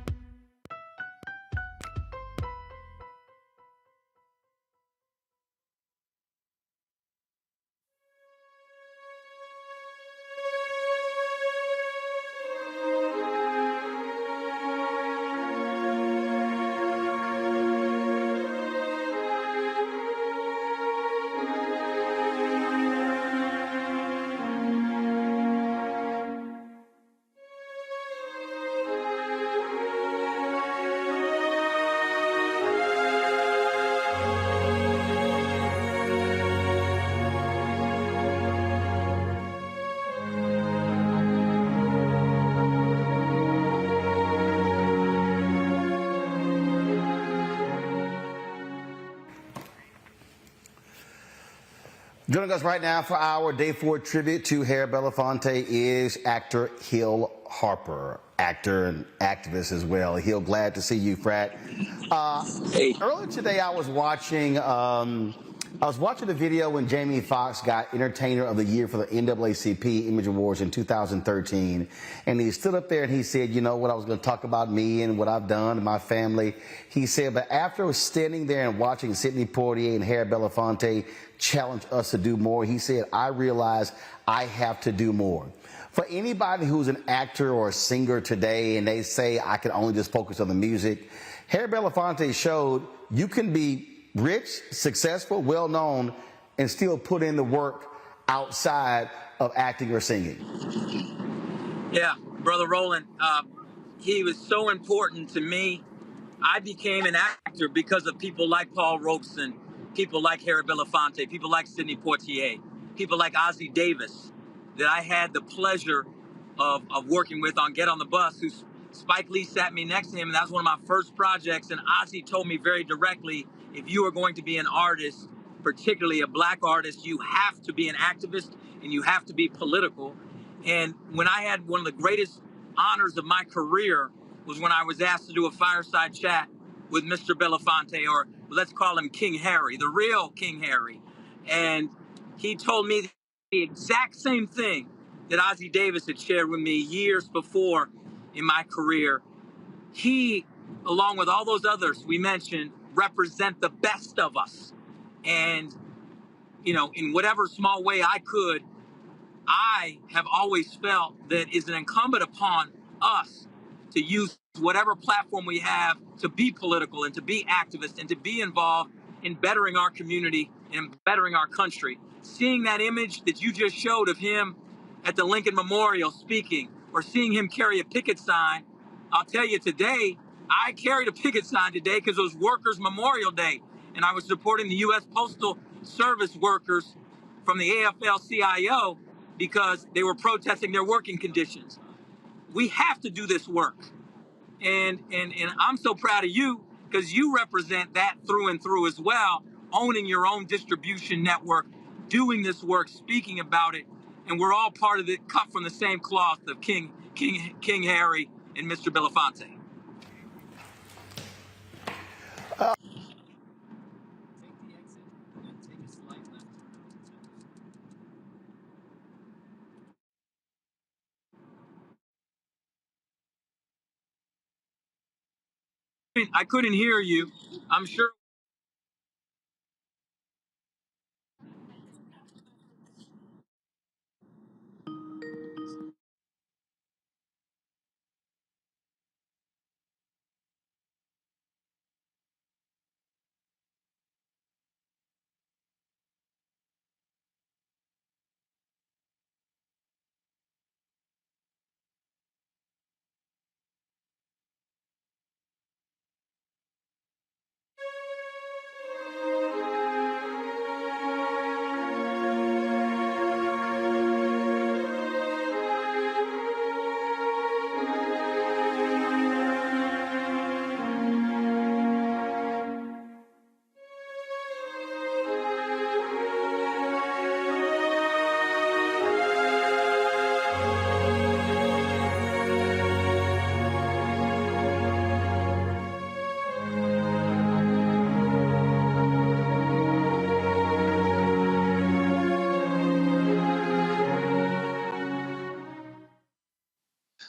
Joining us right now for our Day 4 tribute to Harry Belafonte is actor Hill Harper, actor and activist as well. Hill, glad to see you, Frat. Earlier today, I was watching the video when Jamie Foxx got Entertainer of the Year for the NAACP Image Awards in 2013. And he stood up there and he said, you know what, I was going to talk about me and what I've done and my family. He said, but after standing there and watching Sidney Poitier and Harry Belafonte challenge us to do more, he said, I realized I have to do more. For anybody who's an actor or a singer today and they say, I can only just focus on the music, Harry Belafonte showed you can be rich, successful, well-known, and still put in the work outside of acting or singing. Yeah, Brother Roland, he was so important to me. I became an actor because of people like Paul Robeson, people like Harry Belafonte, people like Sidney Poitier, people like Ossie Davis, that I had the pleasure of working with on Get on the Bus, who Spike Lee sat me next to him, and that was one of my first projects. And Ossie told me very directly, if you are going to be an artist, particularly a black artist, you have to be an activist and you have to be political. And when I had one of the greatest honors of my career was when I was asked to do a fireside chat with Mr. Belafonte, or let's call him King Harry, the real King Harry. And he told me the exact same thing that Ossie Davis had shared with me years before in my career. He, along with all those others we mentioned, represent the best of us. And, you know, in whatever small way I could, I have always felt that it's an incumbent upon us to use whatever platform we have to be political and to be activists and to be involved in bettering our community and bettering our country. Seeing that image that you just showed of him at the Lincoln Memorial speaking, or seeing him carry a picket sign, I'll tell you today, I carried a picket sign today because it was Workers' Memorial Day, and I was supporting the U.S. Postal Service workers from the AFL-CIO because they were protesting their working conditions. We have to do this work. And I'm so proud of you because you represent that through and through as well, owning your own distribution network, doing this work, speaking about it. And we're all part of the cut from the same cloth of King Harry and Mr. Belafonte. I couldn't hear you. I'm sure.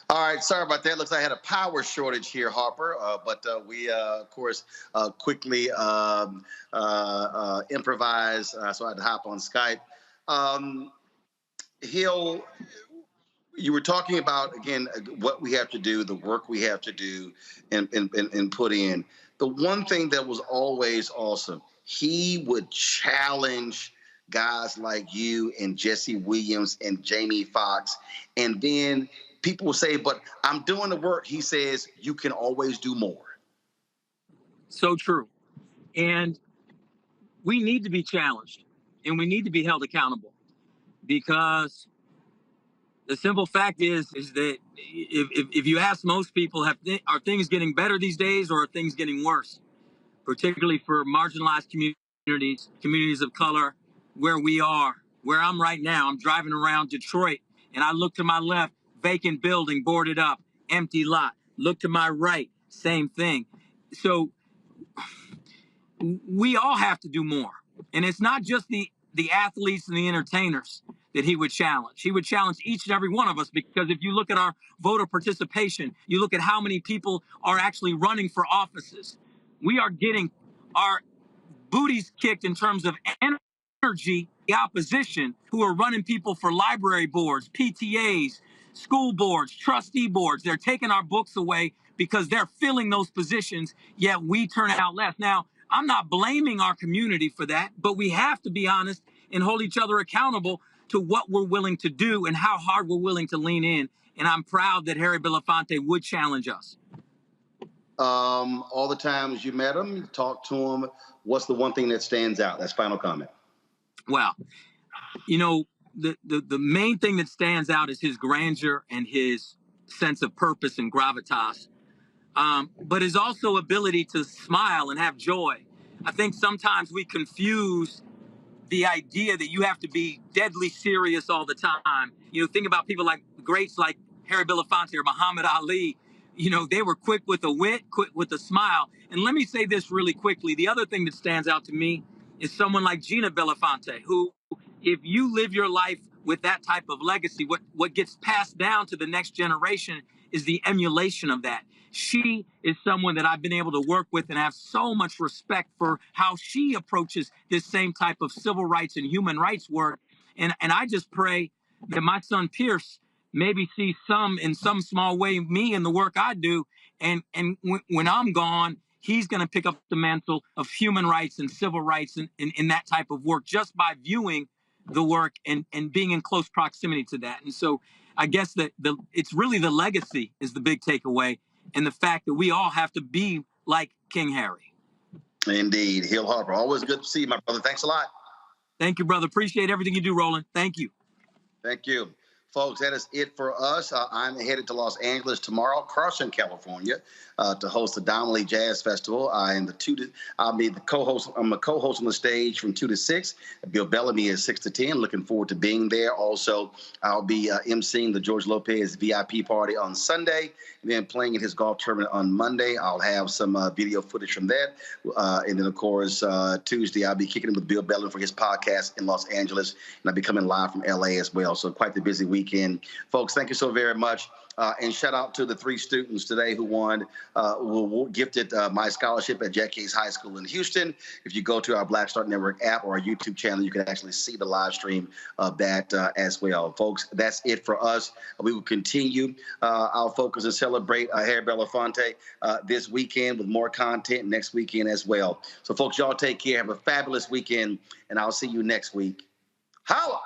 All right, sorry about that. Looks like I had a power shortage here, Harper. But we, of course, quickly improvised, so I had to hop on Skype. Hill, you were talking about, again, what we have to do, the work we have to do and put in. The one thing that was always awesome, he would challenge guys like you and Jesse Williams and Jamie Foxx. And then people will say, but I'm doing the work. He says, you can always do more. So true. And we need to be challenged and we need to be held accountable, because the simple fact is that if you ask most people, are things getting better these days or are things getting worse, particularly for marginalized communities of color, where we are, where I'm right now. I'm driving around Detroit, and I look to my left, vacant building, boarded up, empty lot. Look to my right, same thing. So we all have to do more. And it's not just the athletes and the entertainers that he would challenge. He would challenge each and every one of us, because if you look at our voter participation, you look at how many people are actually running for offices. We are getting our booties kicked in terms of energy, the opposition, who are running people for library boards, PTAs, school boards, trustee boards. They're taking our books away because they're filling those positions, yet we turn out less. Now, I'm not blaming our community for that, but we have to be honest and hold each other accountable to what we're willing to do and how hard we're willing to lean in. And I'm proud that Harry Belafonte would challenge us. All the times you met him, you talked to him, what's the one thing that stands out? That's final comment. Well, you know, the main thing that stands out is his grandeur and his sense of purpose and gravitas, but his also ability to smile and have joy. I think sometimes we confuse the idea that you have to be deadly serious all the time. You know, think about people like greats like Harry Belafonte or Muhammad Ali. You know, they were quick with a wit, quick with a smile. And let me say this really quickly. The other thing that stands out to me is someone like Gina Belafonte, who, if you live your life with that type of legacy, what gets passed down to the next generation is the emulation of that. She is someone that I've been able to work with and have so much respect for how she approaches this same type of civil rights and human rights work. And I just pray that my son Pierce maybe sees in some small way, me and the work I do. And when I'm gone, he's going to pick up the mantle of human rights and civil rights in that type of work, just by viewing the work and being in close proximity to that. And so I guess that it's really the legacy is the big takeaway, and the fact that we all have to be like King Harry. Indeed. Hill Harper, always good to see you, my brother. Thanks a lot. Thank you, brother. Appreciate everything you do, Roland. Thank you. Thank you. Folks, that is it for us. I'm headed to Los Angeles tomorrow, Carson, California, to host the Donnelly Jazz Festival. I'll be the co-host. I'm a co-host on the stage from 2 to 6. Bill Bellamy is 6 to 10. Looking forward to being there. Also, I'll be emceeing the George Lopez VIP party on Sunday, and then playing in his golf tournament on Monday. I'll have some video footage from that. And then, of course, Tuesday, I'll be kicking it with Bill Bellamy for his podcast in Los Angeles, and I'll be coming live from LA as well. So quite the busy weekend. Folks, thank you so very much. And shout out to the 3 students today who were gifted my scholarship at Jack Case High School in Houston. If you go to our Black Start Network app or our YouTube channel, you can actually see the live stream of that as well. Folks, that's it for us. We will continue our focus and celebrate Harry Belafonte this weekend with more content next weekend as well. So, folks, y'all take care. Have a fabulous weekend, and I'll see you next week. Holla!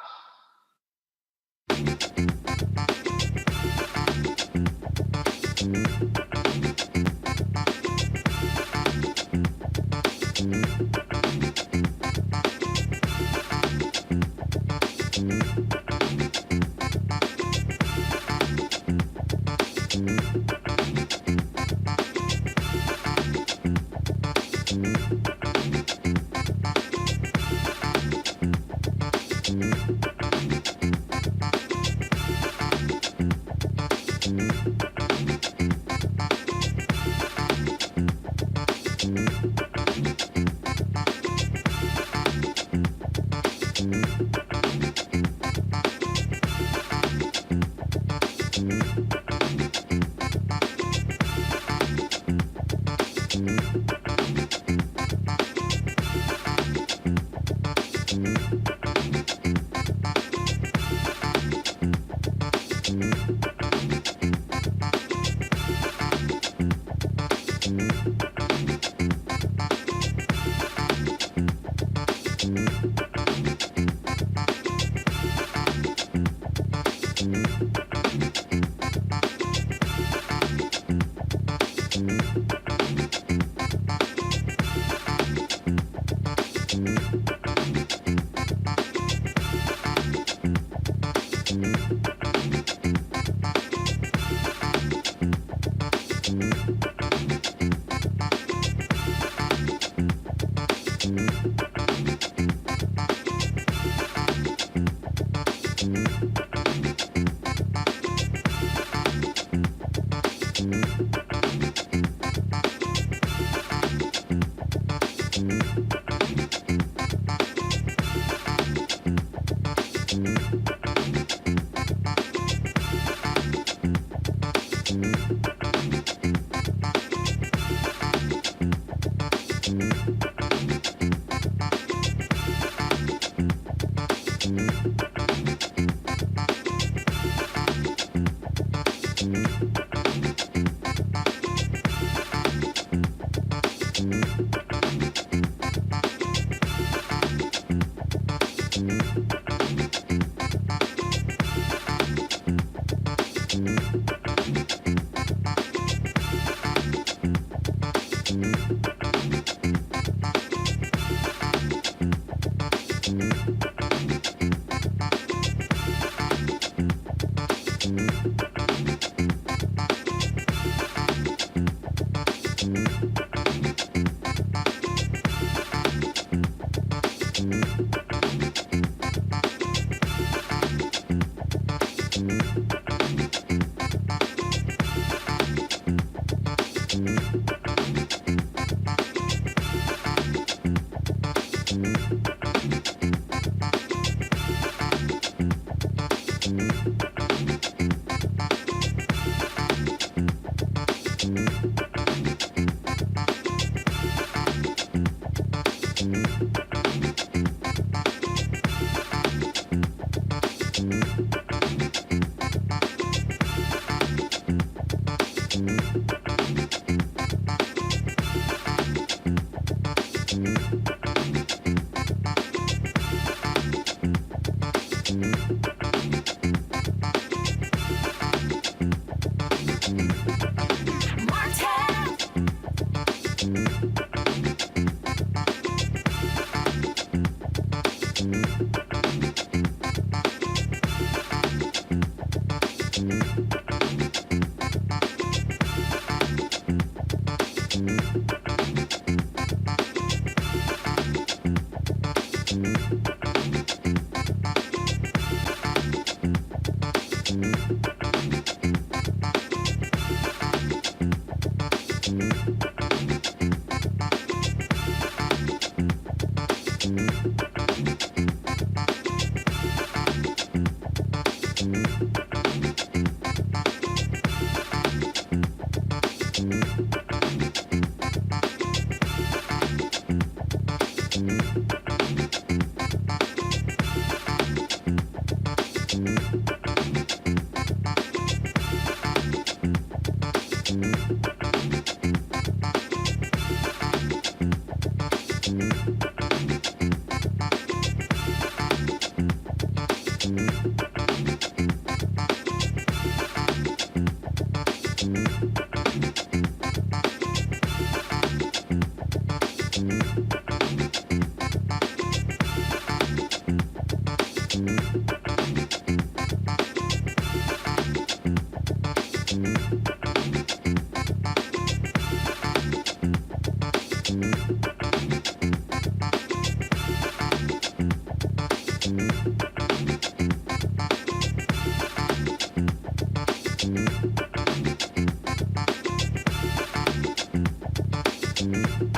Mm-hmm.